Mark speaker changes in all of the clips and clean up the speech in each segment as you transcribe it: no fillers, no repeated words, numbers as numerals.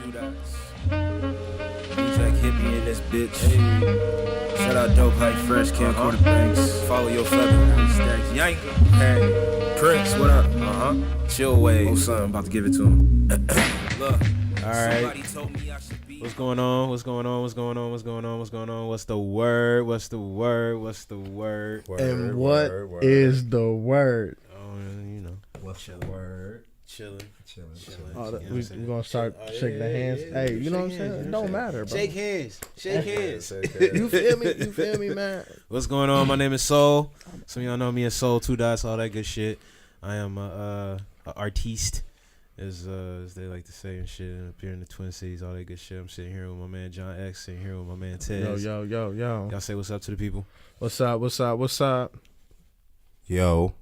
Speaker 1: Two dots. Jack hippie in this bitch. Hey. Shout out Dope Hype Fresh, Camcorder Banks. Follow your feather. Stacks Yank. Hey. Prince, what up? Chill Wave. Mosunn, about to give it to him. Look.
Speaker 2: Alright. What's going on? What's the word?
Speaker 3: And what is the word?
Speaker 2: Oh, you know.
Speaker 1: What's the word?
Speaker 2: Chilling.
Speaker 3: We're going to start shaking the hands. Hey, you know what I'm saying? It don't matter, bro.
Speaker 2: Shake hands.
Speaker 3: You feel me, man?
Speaker 2: What's going on? My name is Soul. Some of y'all know me as Soul, Two Dots, all that good shit. I am a artiste, as they like to say and shit, and up here in the Twin Cities, all that good shit. I'm sitting here with my man John X, sitting here with my man Tez.
Speaker 3: Yo.
Speaker 2: Y'all say what's up to the people.
Speaker 3: What's up?
Speaker 4: Yo.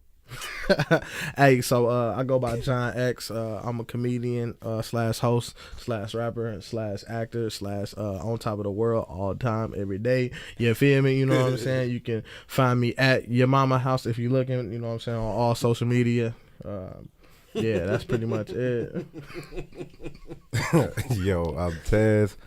Speaker 3: Hey, so I go by John X. I'm a comedian slash host slash rapper slash actor slash on top of the world all the time, every day. You feel me? You know what I'm saying? You can find me at your mama house if you're looking, you know what I'm saying, on all social media. Yeah, that's pretty much it.
Speaker 4: Yo, I'm Tez.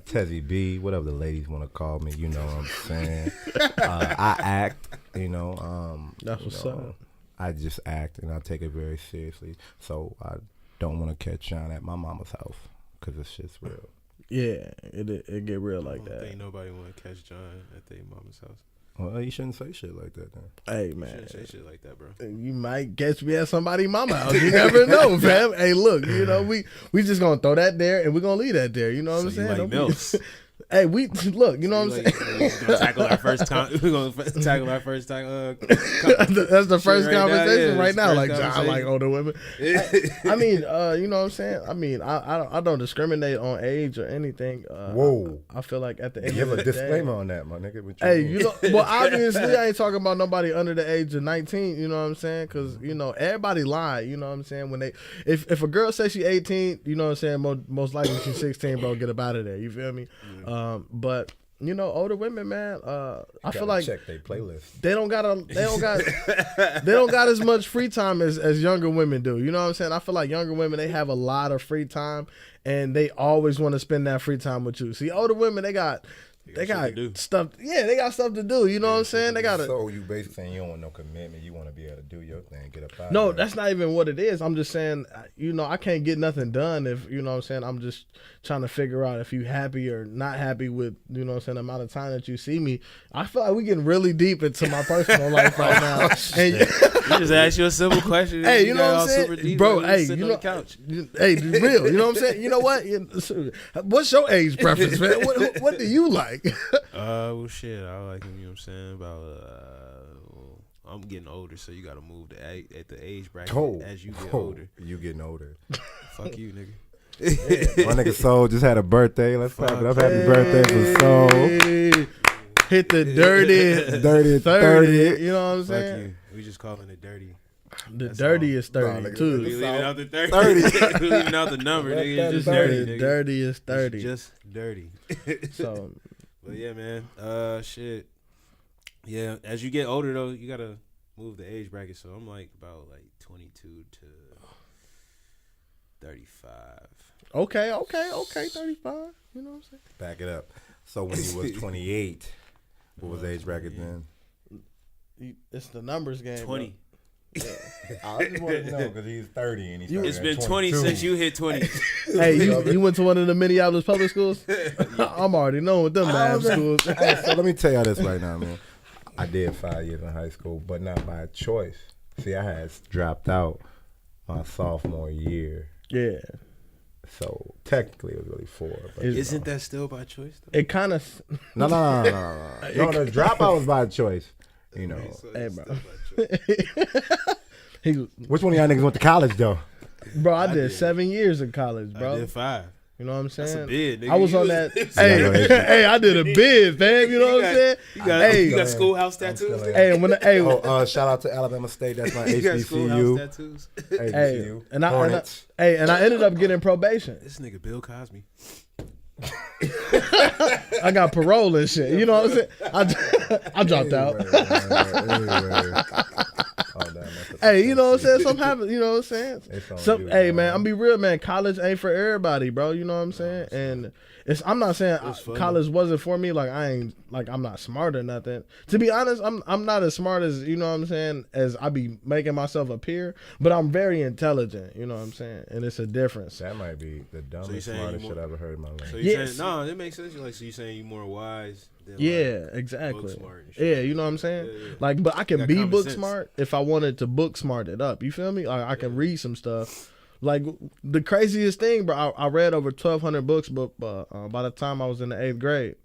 Speaker 4: Tezzy B, whatever the ladies want to call me, you know what I'm saying. I act,
Speaker 3: That's what's up.
Speaker 4: I just act and I take it very seriously. So I don't want to catch John at my mama's house because it's just real.
Speaker 3: Yeah, it get real like that.
Speaker 2: I think nobody want to catch John at their mama's house.
Speaker 4: Well, you shouldn't say shit like that then.
Speaker 3: Hey,
Speaker 2: You
Speaker 3: man.
Speaker 2: shouldn't say shit like that, bro.
Speaker 3: You might catch me at somebody's mama house. You never know, fam. Hey, look, we just gonna throw that there and we're gonna leave that there. You know what I'm saying?
Speaker 2: You like milfs.
Speaker 3: Hey, we look. You know what I'm saying?
Speaker 2: We're gonna tackle our first time. We're gonna tackle our first time.
Speaker 3: That's the first conversation right now. Like,
Speaker 2: conversation.
Speaker 3: I like older women. I mean, you know what I'm saying? I mean, I don't discriminate on age or anything.
Speaker 4: Whoa.
Speaker 3: I feel like at the end
Speaker 4: Give
Speaker 3: of
Speaker 4: a
Speaker 3: the
Speaker 4: disclaimer
Speaker 3: day,
Speaker 4: on that, my nigga.
Speaker 3: well, obviously, I ain't talking about nobody under the age of 19. You know what I'm saying? Because everybody lie. You know what I'm saying? When if a girl says she 18, you know what I'm saying? Most likely she's 16, bro. Get up out of there. You feel me? But older women, man. I feel like
Speaker 4: check their playlist.
Speaker 3: they don't got as much free time as younger women do. You know what I'm saying? I feel like younger women, they have a lot of free time and they always want to spend that free time with you. See, older women, they got stuff. Yeah, they got stuff to do. You know what I'm saying? They got
Speaker 4: So you basically saying you don't want no commitment. You want to be able to do your thing, get up out.
Speaker 3: No,
Speaker 4: of there.
Speaker 3: that's not even what it is. I'm just saying, I can't get nothing done if, you know what I'm saying, I'm just trying to figure out if you happy or not happy with, you know what I'm saying, the amount of time that you see me. I feel like we getting really deep into my personal life right now. And
Speaker 2: You just ask you a simple question.
Speaker 3: Hey, you know
Speaker 2: got
Speaker 3: what
Speaker 2: all
Speaker 3: I'm saying?
Speaker 2: super deep,
Speaker 3: Bro,
Speaker 2: like,
Speaker 3: hey,
Speaker 2: sitting on the couch.
Speaker 3: Hey, real, you know what I'm saying? You know what? What's your age preference, man? What do you like?
Speaker 2: Well, shit, I like him, you know what I'm saying, about, I'm getting older, so you got to move at the age bracket as you get older.
Speaker 4: You getting older.
Speaker 2: Fuck you, nigga.
Speaker 4: My nigga Soul just had a birthday. Let's clap it up. Happy birthday for Soul.
Speaker 3: Hit the dirty 30. You know what I'm
Speaker 2: Fuck
Speaker 3: saying?
Speaker 2: you. We just calling it dirty.
Speaker 3: The dirtiest 30
Speaker 4: nigga,
Speaker 3: too.
Speaker 2: We leaving out the 30.
Speaker 4: 30.
Speaker 2: We leaving out the number, nigga. It's just
Speaker 3: The
Speaker 2: dirty, nigga.
Speaker 3: dirtiest 30.
Speaker 2: It's just dirty.
Speaker 3: So
Speaker 2: But yeah, man. Shit. Yeah, as you get older though, you gotta move the age bracket. So I'm like about 22 to 35.
Speaker 3: Okay, 35. You know what I'm saying?
Speaker 4: Back it up. So when you was 28, what was the age bracket then?
Speaker 3: It's the numbers game.
Speaker 2: 20.
Speaker 3: Yeah.
Speaker 4: I just wanted to know because he's 30 and he's
Speaker 2: It's been 20 since you hit 20.
Speaker 3: Hey, you went to one of the Minneapolis public schools? I'm already knowing with them damn schools.
Speaker 4: Hey, so let me tell y'all this right now, man. I did 5 years in high school, but not by choice. See, I had dropped out my sophomore year.
Speaker 3: Yeah.
Speaker 4: So technically it was really 4. But
Speaker 2: Isn't that still by choice though?
Speaker 3: It kind of.
Speaker 4: No. No, the dropout was by choice. You know.
Speaker 3: Hey, bro.
Speaker 4: Which one of y'all niggas went to college though?
Speaker 3: Bro, I did 7 years in college, bro.
Speaker 2: I did 5.
Speaker 3: You know what I'm saying?
Speaker 2: That's a bid, nigga.
Speaker 3: I was on that.
Speaker 4: Yeah,
Speaker 3: Hey, I did a bid, fam. You know what I'm saying?
Speaker 2: You got schoolhouse tattoos?
Speaker 3: Hey,
Speaker 4: shout out to Alabama State. That's my
Speaker 2: You got schoolhouse
Speaker 4: HBCU.
Speaker 2: tattoos?
Speaker 4: HBCU.
Speaker 3: and I
Speaker 4: Hornets.
Speaker 3: ended up getting probation.
Speaker 2: This nigga Bill Cosby.
Speaker 3: I got parole and shit. You know what I'm saying? I dropped out.
Speaker 4: Anyway. Oh, damn, that's
Speaker 3: Hey, you know what I'm saying? Some happen, you know what I'm saying?
Speaker 4: It's on
Speaker 3: Some,
Speaker 4: you,
Speaker 3: hey,
Speaker 4: man.
Speaker 3: man, I'm be real, man. College ain't for everybody, bro. You know what I'm saying? And I'm not saying college wasn't for me. Like I'm not smart or nothing. To be honest, I'm not as smart as, you know what I'm saying, as I be making myself appear. But I'm very intelligent. You know what I'm saying? And it's a difference.
Speaker 4: That might be the dumbest,
Speaker 2: saying
Speaker 4: smartest
Speaker 2: you
Speaker 4: shit
Speaker 2: more-
Speaker 4: I ever heard in my life.
Speaker 2: So you
Speaker 3: Yes.
Speaker 2: saying no? That makes sense. Like, so you saying you more wise? Than
Speaker 3: Yeah,
Speaker 2: like,
Speaker 3: exactly.
Speaker 2: book smart and shit.
Speaker 3: Yeah, you know what I'm saying?
Speaker 2: Yeah.
Speaker 3: Like, but I can
Speaker 2: Got
Speaker 3: be
Speaker 2: common
Speaker 3: book
Speaker 2: sense.
Speaker 3: smart if I wanted to book smart it up. You feel me? Like, I can read some stuff. Like the craziest thing, bro. I read over 1,200 books, but by the time I was in the 8th grade,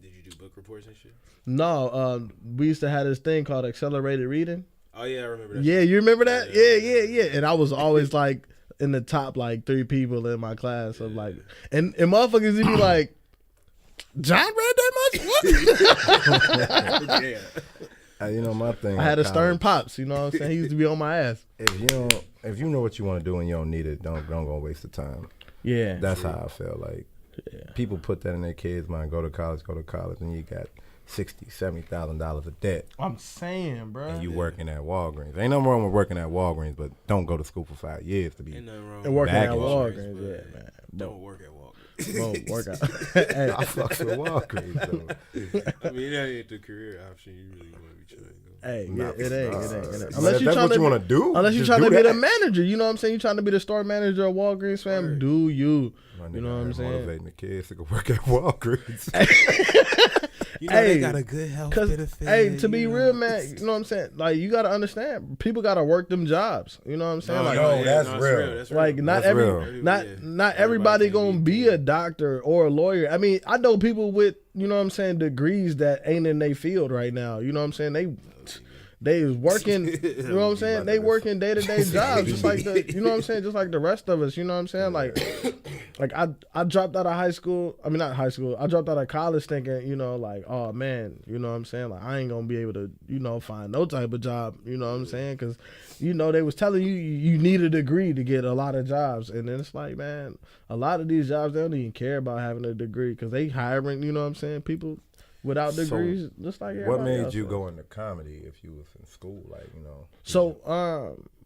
Speaker 2: Did you do book reports and shit?
Speaker 3: no, we used to have this thing called accelerated reading.
Speaker 2: Oh yeah, I remember that.
Speaker 3: Yeah,
Speaker 2: shit.
Speaker 3: you remember that?
Speaker 2: Yeah.
Speaker 3: Yeah. And I was always like in the top like 3 people in my class of like, and motherfuckers would be like, John read that much? What?
Speaker 2: yeah.
Speaker 4: You know my thing.
Speaker 3: I had a stern
Speaker 4: college,
Speaker 3: pops. You know what I'm saying? He used to be on my ass.
Speaker 4: If you know what you want to do and you don't need it, don't go waste the time.
Speaker 3: Yeah,
Speaker 4: That's how I feel. Like people put that in their kids' mind. Go to college, and you got $60,000-$70,000 of debt,
Speaker 3: I'm saying, bro.
Speaker 4: and you working at Walgreens. Ain't nothing wrong with working at Walgreens, but don't go to school for 5 years to be.
Speaker 2: Ain't nothing wrong.
Speaker 3: And working at
Speaker 4: Baggage.
Speaker 3: Walgreens, yeah, man.
Speaker 2: Don't work at Walgreens.
Speaker 3: Bro, work out. Hey,
Speaker 4: I fucks with Walgreens though.
Speaker 2: I mean, that ain't the career option you really want to be trying to go.
Speaker 3: hey, yeah,
Speaker 4: Nah,
Speaker 3: it ain't.
Speaker 4: but
Speaker 3: Unless
Speaker 4: if
Speaker 3: you
Speaker 4: that's
Speaker 3: trying
Speaker 4: what
Speaker 3: to
Speaker 4: you want to do,
Speaker 3: unless you
Speaker 4: just
Speaker 3: trying to
Speaker 4: do
Speaker 3: be the
Speaker 4: that.
Speaker 3: manager, you know what I'm saying? You trying to be the store manager of Walgreens, fam?
Speaker 2: Word.
Speaker 3: Do you?
Speaker 4: My
Speaker 3: You
Speaker 4: nigga
Speaker 3: know what I'm
Speaker 4: out here
Speaker 3: saying?
Speaker 4: Motivating the kids to go work at Walgreens.
Speaker 2: You know
Speaker 3: Hey,
Speaker 2: they got a good health
Speaker 3: Cause,
Speaker 2: benefit.
Speaker 3: hey, to be
Speaker 2: you know.
Speaker 3: real, man, you know what I'm saying? Like, you gotta understand, people gotta work them jobs. You know what I'm saying? Like,
Speaker 4: that's
Speaker 2: it's
Speaker 4: real.
Speaker 2: That's
Speaker 3: like
Speaker 2: real.
Speaker 3: not
Speaker 4: That's
Speaker 3: every,
Speaker 4: real.
Speaker 3: not
Speaker 2: Yeah.
Speaker 3: not everybody
Speaker 2: can't
Speaker 3: gonna be a doctor or a lawyer. I mean, I know people with, you know what I'm saying, degrees that ain't in their field right now. You know what I'm saying? They is working, you know what I'm saying? They working day-to-day jobs just like the, you know what I'm saying? Just like the rest of us, you know what I'm saying? Like I dropped out of high school. I mean, not high school. I dropped out of college thinking, you know, like, oh man, you know what I'm saying? Like, I ain't gonna be able to, you know, find no type of job, you know what I'm saying? Because, you know, they was telling you need a degree to get a lot of jobs. And then it's like, man, a lot of these jobs, they don't even care about having a degree because they hiring, you know what I'm saying, people without degrees, just like everybody
Speaker 4: What made
Speaker 3: else,
Speaker 4: you
Speaker 3: man.
Speaker 4: go into comedy if you was in school? Like, you know.
Speaker 3: So,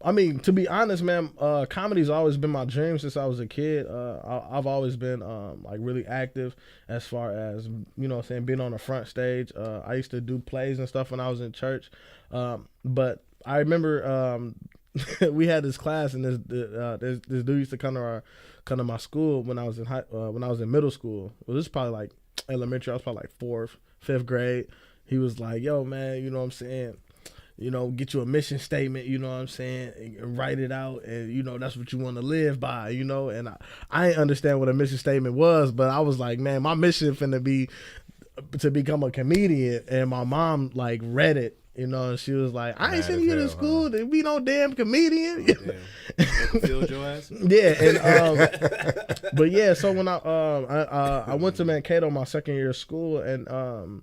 Speaker 3: I mean, to be honest, man, comedy's always been my dream since I was a kid. I've always been like really active as far as, you know what I'm saying, being on the front stage. I used to do plays and stuff when I was in church. But I remember we had this class, and this dude used to come to my school when I was in middle school. Well, this is probably like elementary. I was probably like 4th, 5th grade. He was like, yo, man, you know what I'm saying? You know, get you a mission statement, you know what I'm saying, and write it out, and, you know, that's what you want to live by, you know, and I didn't understand what a mission statement was, but I was like, man, my mission finna be to become a comedian, and my mom, like, read it, you know, and she was like, I ain't
Speaker 4: Mad
Speaker 3: sending
Speaker 4: as
Speaker 3: you to
Speaker 4: hell,
Speaker 3: school to be no damn comedian.
Speaker 2: Damn. Filled your ass?
Speaker 3: Yeah, and but yeah, so when I went to Mankato my second year of school, and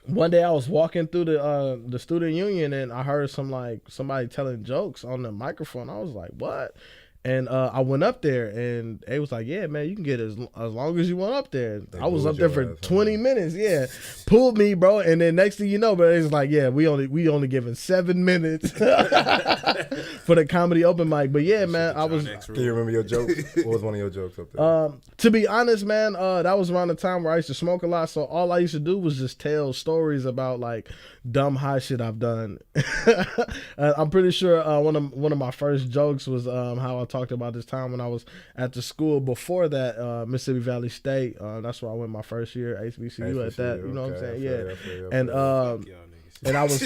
Speaker 3: one day I was walking through the student union, and I heard somebody telling jokes on the microphone. I was like, what? And I went up there, and they was like, yeah, man, you can get as long as you want up there. I was up there for 20 minutes. Yeah, pulled me, bro. And then next thing you know, but it's like, yeah, we only given 7 minutes for the comedy open mic. But yeah, man, I was.
Speaker 4: Can you remember your jokes? What was one of your jokes up there?
Speaker 3: To be honest, man, that was around the time where I used to smoke a lot. So all I used to do was just tell stories about like dumb high shit I've done. I'm pretty sure one of my first jokes was how I talked about this time when I was at the school before that, Mississippi Valley State. That's where I went my first year, HBCU at that. You know what I'm saying? Yeah. And and I was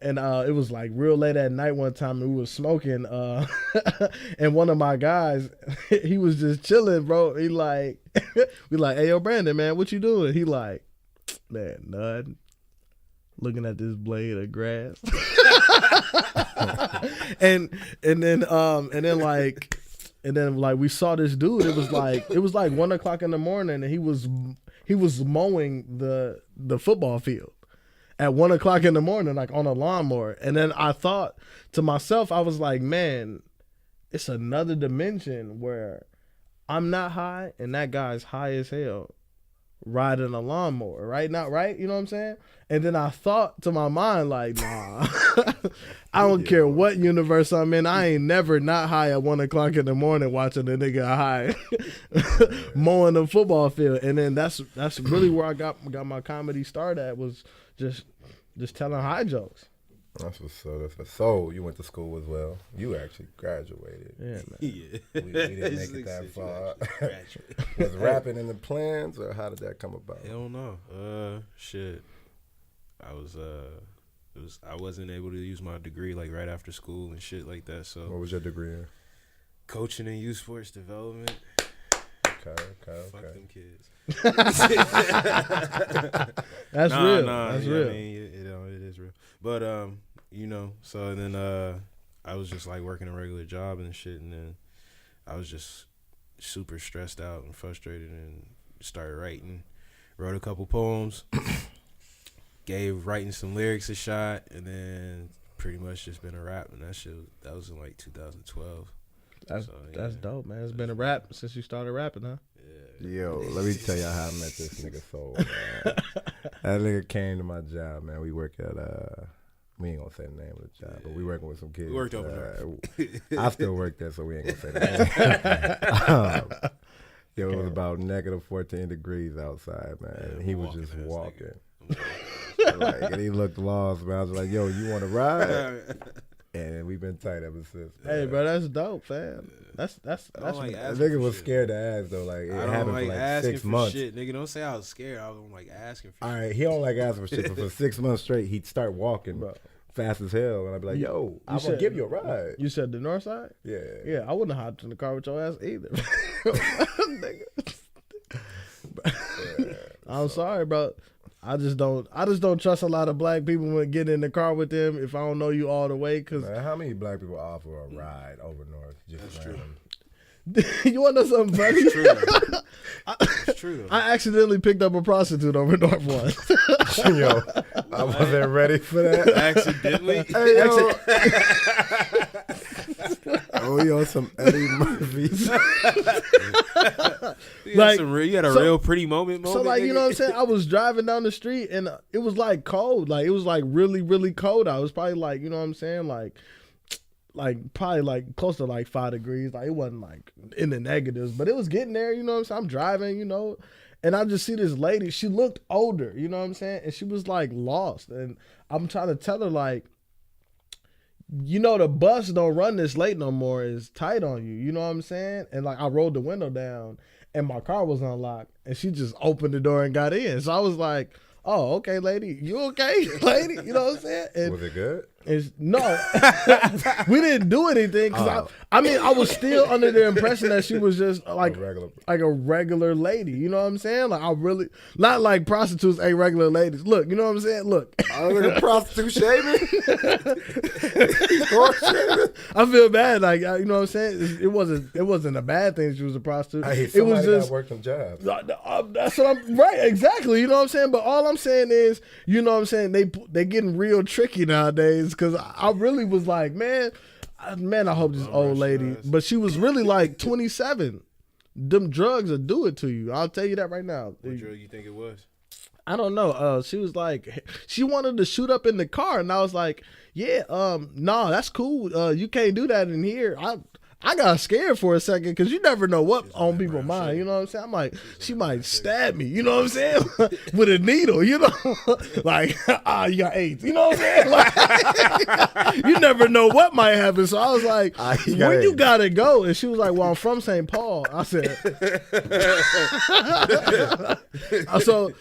Speaker 3: and it was like real late at night one time, and we was smoking, and one of my guys, he was just chilling, bro. He like we like, hey yo Brandon, man, what you doing? He like, man, nothing. Looking at this blade of grass. and then like we saw this dude. It was like 1:00 in the morning, and he was mowing the football field at 1:00 in the morning, like on a lawnmower. And then I thought to myself, I was like, man, it's another dimension where I'm not high and that guy's high as hell riding a lawnmower, right? Not right, you know what I'm saying? And then I thought to my mind, like, nah, I don't care what universe I'm in. I ain't never not high at 1 o'clock in the morning watching a nigga high mowing the football field. And then that's really where I got my comedy start at, was just telling high jokes.
Speaker 4: That's what's up. So you went to school as well. You actually graduated.
Speaker 3: Yeah, man.
Speaker 2: Yeah.
Speaker 4: We didn't make it that far. Was rapping in the plans, or how did that come about?
Speaker 2: Hell no. Shit. I wasn't able to use my degree like right after school and shit like that. So
Speaker 4: What was your degree in?
Speaker 2: coaching and youth sports development.
Speaker 4: Okay.
Speaker 2: Fuck them kids.
Speaker 3: That's real.
Speaker 2: That's
Speaker 3: real.
Speaker 2: I mean, it is real. But so then I was just like working a regular job and shit, and then I was just super stressed out and frustrated and started writing. Wrote a couple poems. Gave writing some lyrics a shot, and then pretty much just been a rap. And that was in like 2012.
Speaker 3: That's dope, man. It's been a rap since you started rapping, huh?
Speaker 4: Yo, let me tell y'all how I met this nigga Soul, man. That nigga came to my job, man. We work at we ain't gonna say the name of the job, but we working with some kids.
Speaker 2: We worked over there.
Speaker 4: I still work there, so we ain't gonna say the name. Yo, it was about negative 14 degrees outside, man.
Speaker 2: Yeah,
Speaker 4: He was just
Speaker 2: walking-ass
Speaker 4: walking. And he looked lost, man. I was like, yo, you want to ride? And we've been tight ever since.
Speaker 3: Hey, bro, that's dope, fam. That's
Speaker 2: like
Speaker 4: That
Speaker 2: asking
Speaker 4: nigga
Speaker 2: for
Speaker 4: was
Speaker 2: shit.
Speaker 4: scared to ask, though. Like, it
Speaker 2: I don't
Speaker 4: happened
Speaker 2: like
Speaker 4: for like
Speaker 2: asking
Speaker 4: 6
Speaker 2: for
Speaker 4: months.
Speaker 2: shit, nigga. Don't say I was scared. I was like asking for
Speaker 4: All
Speaker 2: shit.
Speaker 4: right, he don't like asking for shit, but for 6 months straight, he'd start walking
Speaker 3: Bro.
Speaker 4: fast as hell. And I'd be like, yo, I'm going to
Speaker 3: said-
Speaker 4: give you a ride.
Speaker 3: You said the north side?
Speaker 4: Yeah.
Speaker 3: Yeah, I wouldn't have hopped in the car with your ass either. Nigga. I'm sorry, bro. I just don't trust a lot of black people when get in the car with them if I don't know you all the way. Cause
Speaker 4: Man, how many black people offer a ride over north?
Speaker 2: That's true.
Speaker 3: you want to know something funny?
Speaker 2: It's true. It's true. Though.
Speaker 3: I accidentally picked up a prostitute over north once.
Speaker 4: Yo, I wasn't ready for that.
Speaker 2: Accidentally.
Speaker 4: Hey, yo. Oh, we on some Eddie Murphy.
Speaker 2: You had a real pretty moment.
Speaker 3: So like, you know what I'm saying? I was driving down the street and it was like cold. Like it was like really, really cold. I was probably like, you know what I'm saying? Like probably like close to like 5 degrees. Like it wasn't like in the negatives, but it was getting there, you know what I'm saying? I'm driving, you know, and I just see this lady. She looked older, you know what I'm saying? And she was like lost. And I'm trying to tell her like, you know, the bus don't run this late no more. It's tight on you. You know what I'm saying? And like I rolled the window down and my car was unlocked and she just opened the door and got in. So I was like, oh, okay, lady. You okay, lady? You know what I'm saying? And
Speaker 4: Was it good?
Speaker 3: no, we didn't do anything because I mean, I was still under the impression that she was just like a regular lady. You know what I'm saying? Like I really not like prostitutes ain't regular ladies. Look, you know what I'm saying? Look,
Speaker 4: I was like a prostitute shaving.
Speaker 3: I feel bad. Like you know what I'm saying? It wasn't a bad thing. She was a prostitute.
Speaker 4: It was just work some jobs.
Speaker 3: That's what I'm right. Exactly. You know what I'm saying? But all I'm saying is, you know what I'm saying? They getting real tricky nowadays. Because I really was like, man, I hope this old lady. But she was really like 27. Them drugs will do it to you. I'll tell you that right now.
Speaker 2: What drug you think it was?
Speaker 3: I don't know. She was like, she wanted to shoot up in the car, and I was like, yeah, no, that's cool. You can't do that in here. I got scared for a second because you never know what on people's mind. You know what I'm saying? I'm like, she might stab me. You know what I'm saying? With a needle. You know, like you got AIDS. You know what I'm saying? Like, you never know what might happen. So I was like, where you gotta go? And she was like, well, I'm from St. Paul. I said,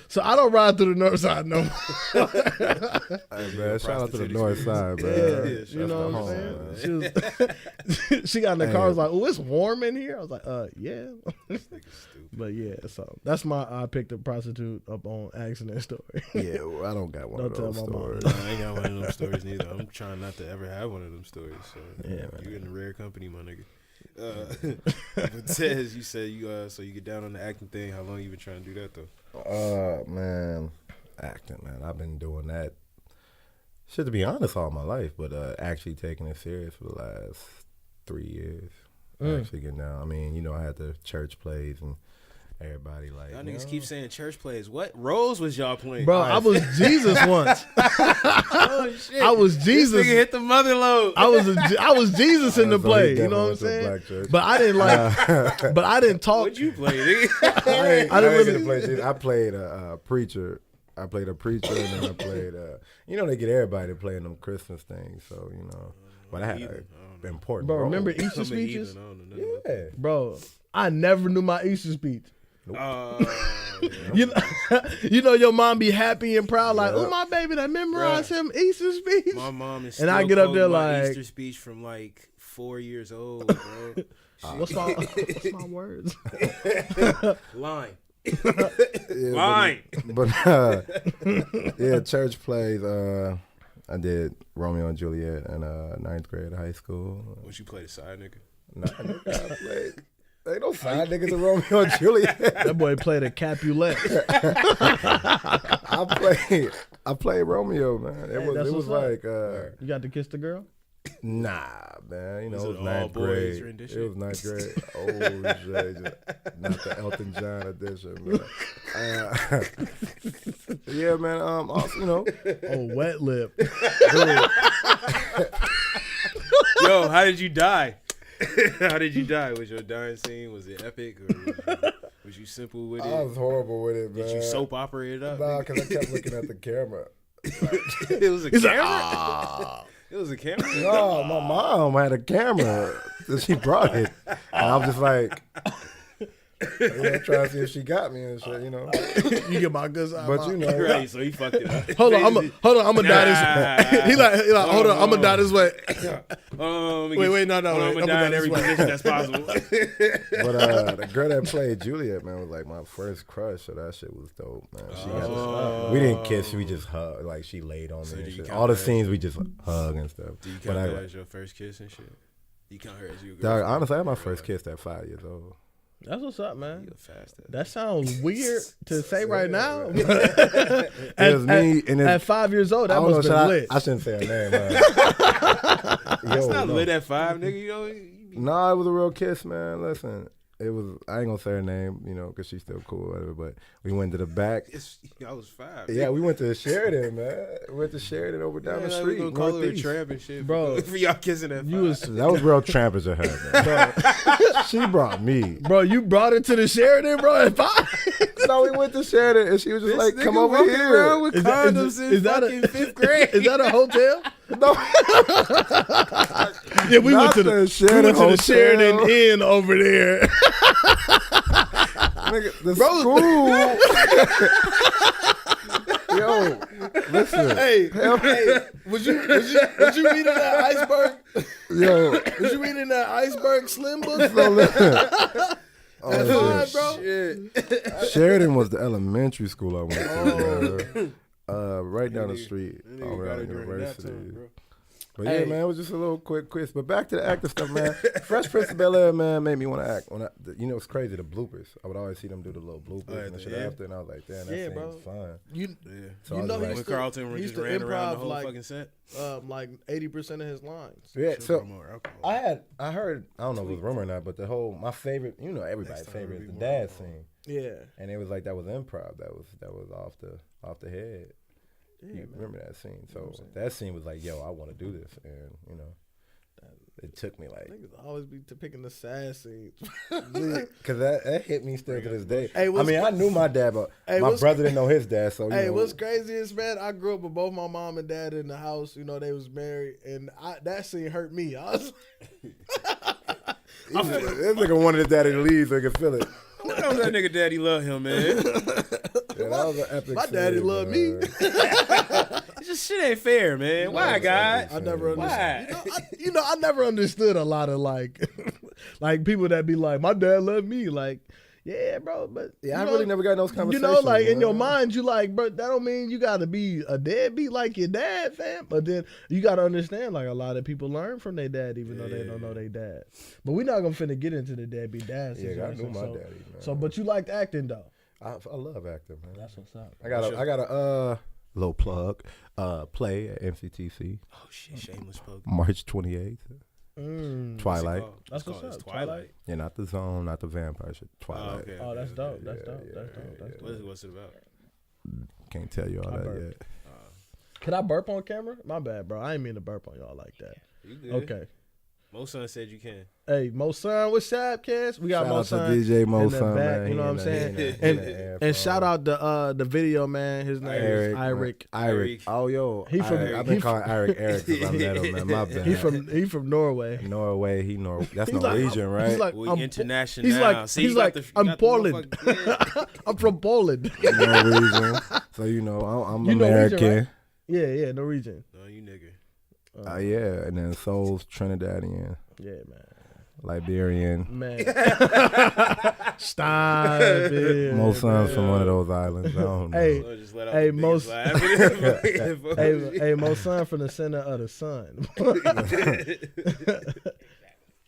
Speaker 3: so I don't ride through the north side no more.
Speaker 4: Hey, man, shout out to the north side, man.
Speaker 3: Yeah, you know what I'm saying? She got in the car. I was like, oh, it's warm in here. I was like, yeah. But yeah, so that's my I picked a prostitute up on accident story.
Speaker 4: Yeah, well, I don't got one of those stories.
Speaker 2: I ain't got one of them stories neither. I'm trying not to ever have one of them stories. So
Speaker 3: Yeah,
Speaker 2: you in the rare company, my nigga. But Tez, you said so you get down on the acting thing. How long you been trying to do that though?
Speaker 4: Man, acting, man. I've been doing that shit, to be honest, all my life, but actually taking it serious for the last 3 years. Actually getting down. I mean, you know, I had the church plays and everybody like.
Speaker 2: Y'all niggas keep saying church plays. What roles was y'all playing?
Speaker 3: Bro, I was Jesus once.
Speaker 2: Oh shit!
Speaker 3: I was Jesus.
Speaker 2: This nigga hit the mother load.
Speaker 3: I was Jesus in the
Speaker 4: So he
Speaker 3: play. You
Speaker 4: definitely
Speaker 3: know what I'm
Speaker 4: went to a
Speaker 3: saying?
Speaker 4: black church.
Speaker 3: But I didn't like. But I didn't talk.
Speaker 2: What'd you play, nigga?
Speaker 3: I didn't
Speaker 4: really
Speaker 3: really-
Speaker 4: play Jesus. I played a preacher. I played a preacher, and then I played. You know, they get everybody to play in them Christmas things, so you know. But I had an important.
Speaker 3: Bro,
Speaker 4: role.
Speaker 3: remember
Speaker 2: I'm
Speaker 3: Easter
Speaker 2: an
Speaker 3: speeches?
Speaker 2: heathen. I don't know nothing about
Speaker 4: Yeah.
Speaker 3: Bro, I never knew my Easter speech.
Speaker 2: Yeah.
Speaker 3: You know your mom be happy and proud, like,
Speaker 4: Yeah.
Speaker 3: oh my baby, that memorized him Easter speech.
Speaker 2: My mom is
Speaker 3: And
Speaker 2: still
Speaker 3: I get up there
Speaker 2: quoting my
Speaker 3: like-
Speaker 2: Easter speech from like 4 years old, bro.
Speaker 3: What's my words?
Speaker 2: Line.
Speaker 4: Yeah,
Speaker 2: Line.
Speaker 4: But yeah, church plays. I did Romeo and Juliet in 9th grade of high school.
Speaker 2: What you play the side nigga?
Speaker 4: Nah, nigga, I played. They don't find niggas in Romeo and Juliet.
Speaker 3: That boy played a Capulet.
Speaker 4: I played Romeo, man. It
Speaker 3: that's
Speaker 4: was
Speaker 3: what's
Speaker 4: like
Speaker 3: You got to kiss the girl?
Speaker 4: nah, man. You know,
Speaker 2: Was
Speaker 4: it
Speaker 2: it
Speaker 4: was
Speaker 2: all
Speaker 4: 9th
Speaker 2: boys
Speaker 4: grade.
Speaker 2: rendition?
Speaker 4: It was 9th grade. Oh, shit, not the Elton John edition, man. Yeah, man. Also, you know,
Speaker 3: Oh, wet lip.
Speaker 2: Yo, how did you die? How did you die? Was your dying scene, was it epic or was you simple with
Speaker 4: I
Speaker 2: it?
Speaker 4: was horrible with it, man.
Speaker 2: Did you soap opera it up?
Speaker 4: Nah, because I kept looking at the camera.
Speaker 2: It was a
Speaker 3: He's like,
Speaker 2: camera? It was a camera?
Speaker 4: No, my mom had a camera. So she brought it. And I was just like, trying to see if she got me and shit, you know.
Speaker 3: You get my good side.
Speaker 4: But you know,
Speaker 2: Right, so he fucked it up.
Speaker 3: Hold on, I'm gonna die this way. He like, hold on, I'm gonna die this way. Wait, no,
Speaker 2: I'm gonna die in every position that's possible.
Speaker 4: but the girl that played Juliet, man, was like my first crush, so that shit was dope, man. We didn't kiss, we just hugged. Like she laid on me and shit. All the scenes we just hug and stuff.
Speaker 2: Do you
Speaker 4: But
Speaker 2: count that as your first kiss and shit? You count her as your
Speaker 4: dog,
Speaker 2: girlfriend?
Speaker 4: honestly, I had my first kiss at 5 years old.
Speaker 3: That's what's up, man.
Speaker 2: You a fast ass.
Speaker 3: That sounds weird to say right now.
Speaker 4: It was me, and
Speaker 3: At 5 years old,
Speaker 4: I
Speaker 3: that
Speaker 4: don't know,
Speaker 3: must have been lit.
Speaker 4: I shouldn't say her name.
Speaker 2: That's not lit at 5, nigga. You know.
Speaker 4: No, it was a real kiss, man. Listen, it was. I ain't gonna say her name, you know, because she's still cool, or whatever. But we went to the back.
Speaker 2: I was 5.
Speaker 4: Yeah, we went to Sheridan, man. We went to Sheridan over down the street,
Speaker 2: We gonna call her a
Speaker 4: northeast.
Speaker 2: tramp and shit,
Speaker 3: Bro.
Speaker 2: For y'all kissing at 5.
Speaker 3: You was,
Speaker 4: That was real trampish of her, man. She brought me.
Speaker 3: bro, you brought it to the Sheridan, bro, at 5?
Speaker 4: No, we went to Sheridan, and she was just like, "Come over
Speaker 2: walking
Speaker 4: here."
Speaker 2: around with
Speaker 3: Is that- is-
Speaker 2: condoms
Speaker 3: is
Speaker 2: in
Speaker 3: that a-
Speaker 2: fucking 5th grade.
Speaker 3: Is that a hotel?
Speaker 4: No,
Speaker 3: Yeah, we went
Speaker 4: Not
Speaker 3: to
Speaker 4: the
Speaker 3: the
Speaker 4: Sheridan
Speaker 3: we went to the
Speaker 4: Hotel.
Speaker 3: Sheridan Inn over there.
Speaker 4: nigga, the school. Yo, listen.
Speaker 3: Hey, was you reading that iceberg?
Speaker 4: Yo,
Speaker 3: Was you reading that iceberg slim book?
Speaker 4: so listen.
Speaker 3: At
Speaker 4: Oh,
Speaker 3: 5, bro.
Speaker 2: Shit.
Speaker 4: Sheridan was the elementary school I went to. Right down the street,
Speaker 2: Nigga
Speaker 4: over
Speaker 2: got
Speaker 4: at
Speaker 2: it during nap
Speaker 4: university.
Speaker 2: time, bro.
Speaker 4: But
Speaker 3: Hey.
Speaker 4: yeah, man, it was just a little quick quiz. But back to the acting stuff, man. Fresh Prince of Bel-Air, man, made me want to act. You know, it's crazy, the bloopers. I would always see them do the little bloopers and shit
Speaker 2: yeah.
Speaker 4: after, and I was like, damn, that
Speaker 3: Yeah,
Speaker 4: seems
Speaker 3: bro.
Speaker 4: fun.
Speaker 3: You
Speaker 2: Yeah.
Speaker 4: So
Speaker 3: You
Speaker 4: I was
Speaker 3: know
Speaker 4: like,
Speaker 3: he's
Speaker 2: When
Speaker 3: still-
Speaker 2: Carlton
Speaker 3: he
Speaker 2: just
Speaker 3: used to
Speaker 2: ran around the
Speaker 3: improv,
Speaker 2: whole
Speaker 3: like,
Speaker 2: fucking set.
Speaker 3: like 80% of his lines.
Speaker 4: yeah,
Speaker 2: Should
Speaker 4: so
Speaker 2: brought more alcohol.
Speaker 4: I heard, I don't know if it was rumor or not, but my favorite, you know, everybody's
Speaker 2: Next time
Speaker 4: favorite
Speaker 2: it'll
Speaker 4: is the
Speaker 2: be more
Speaker 4: dad
Speaker 2: alcohol.
Speaker 4: scene.
Speaker 3: Yeah.
Speaker 4: And it was like, that was improv. That was off the head.
Speaker 3: Yeah,
Speaker 4: You
Speaker 3: man.
Speaker 4: remember that scene? So
Speaker 3: what I'm saying?
Speaker 4: that scene was like, yo, I want to do this. And, you know, it took me like,
Speaker 3: Niggas always be picking the sad scenes.
Speaker 4: because that hit me still to this day.
Speaker 3: Hey,
Speaker 4: I
Speaker 3: what's
Speaker 4: mean, I knew my dad, but
Speaker 3: Hey,
Speaker 4: my
Speaker 3: what's-
Speaker 4: brother didn't know his dad. So, you
Speaker 3: Hey,
Speaker 4: know,
Speaker 3: what's crazy is, man, I grew up with both my mom and dad in the house. You know, they was married, and that scene hurt me. I was
Speaker 4: this nigga wanted his daddy to leave so he could feel it.
Speaker 2: That was that nigga daddy love him, man.
Speaker 4: Yeah, that was an epic
Speaker 3: My
Speaker 4: scene,
Speaker 3: daddy loved me.
Speaker 4: man.
Speaker 2: It's just shit ain't fair, man. Why, God?
Speaker 3: I never
Speaker 2: Why?
Speaker 3: understood. I never understood a lot of like people that be like, my dad loved me. Like, yeah, bro, but
Speaker 4: Yeah,
Speaker 3: you
Speaker 4: I
Speaker 3: know,
Speaker 4: really never got in those
Speaker 3: you
Speaker 4: conversations.
Speaker 3: know, like in
Speaker 4: man.
Speaker 3: your mind, you like, bro, that don't mean you gotta be a deadbeat like your dad, fam. But then you gotta understand, like a lot of people learn from their dad, even though they don't know their dad. But we're not gonna finna get into the deadbeat dad
Speaker 4: Yeah, I
Speaker 3: situation.
Speaker 4: knew my
Speaker 3: so,
Speaker 4: daddy, man.
Speaker 3: so, but you liked acting though.
Speaker 4: I love acting, man.
Speaker 3: That's what's up.
Speaker 4: I got a little plug. Play at MCTC
Speaker 2: Oh shit, shameless plug.
Speaker 4: March 28th. Twilight.
Speaker 3: That's what's
Speaker 2: It's
Speaker 3: up.
Speaker 2: Twilight.
Speaker 4: Yeah, not the Zone, not the vampire shit. Twilight.
Speaker 2: Okay,
Speaker 3: Oh, that's
Speaker 2: okay,
Speaker 3: dope.
Speaker 2: okay.
Speaker 3: That's dope. That's dope. That's dope.
Speaker 2: What's it about?
Speaker 4: Can't tell you all that
Speaker 3: burped.
Speaker 4: yet.
Speaker 3: Can I burp on camera? My bad, bro. I ain't mean to burp on y'all like that.
Speaker 2: You good.
Speaker 3: Okay.
Speaker 2: Mosunn said you can.
Speaker 3: Hey, Mosunn, what's up, kids? We got
Speaker 4: Shout out to
Speaker 3: Mosunn
Speaker 4: DJ
Speaker 3: in the
Speaker 4: Mosunn,
Speaker 3: back.
Speaker 4: man.
Speaker 3: You know what I'm saying? And shout out the video man. His name is Eirik.
Speaker 4: Eirik. Oh, yo.
Speaker 3: He from-
Speaker 4: I've been
Speaker 3: he
Speaker 4: calling Eirik because I met him, man. My bad.
Speaker 3: He from Norway.
Speaker 4: Norway. That's
Speaker 3: He's like-
Speaker 4: Norwegian, right?
Speaker 3: He's like,
Speaker 2: We
Speaker 3: I'm,
Speaker 2: international.
Speaker 3: he's like,
Speaker 2: See,
Speaker 3: he's
Speaker 2: you got
Speaker 3: like,
Speaker 2: the- you
Speaker 3: I'm
Speaker 2: got the
Speaker 3: Poland.
Speaker 2: motherfucker- Yeah.
Speaker 3: I'm from Poland.
Speaker 4: Norwegian. So, you know, I'm
Speaker 3: You Norwegian,
Speaker 4: American.
Speaker 3: right? Yeah, Norwegian.
Speaker 2: No, you nigga.
Speaker 4: Yeah, and then Soul's Trinidadian,
Speaker 3: Yeah, man.
Speaker 4: Liberian.
Speaker 3: Man. Stop it.
Speaker 4: Mosunn's from one of those islands. I don't know.
Speaker 3: Hey,
Speaker 2: Lord, just let out
Speaker 3: hey,
Speaker 2: the biggest laugh.
Speaker 3: hey, Mosunn from the center of the sun.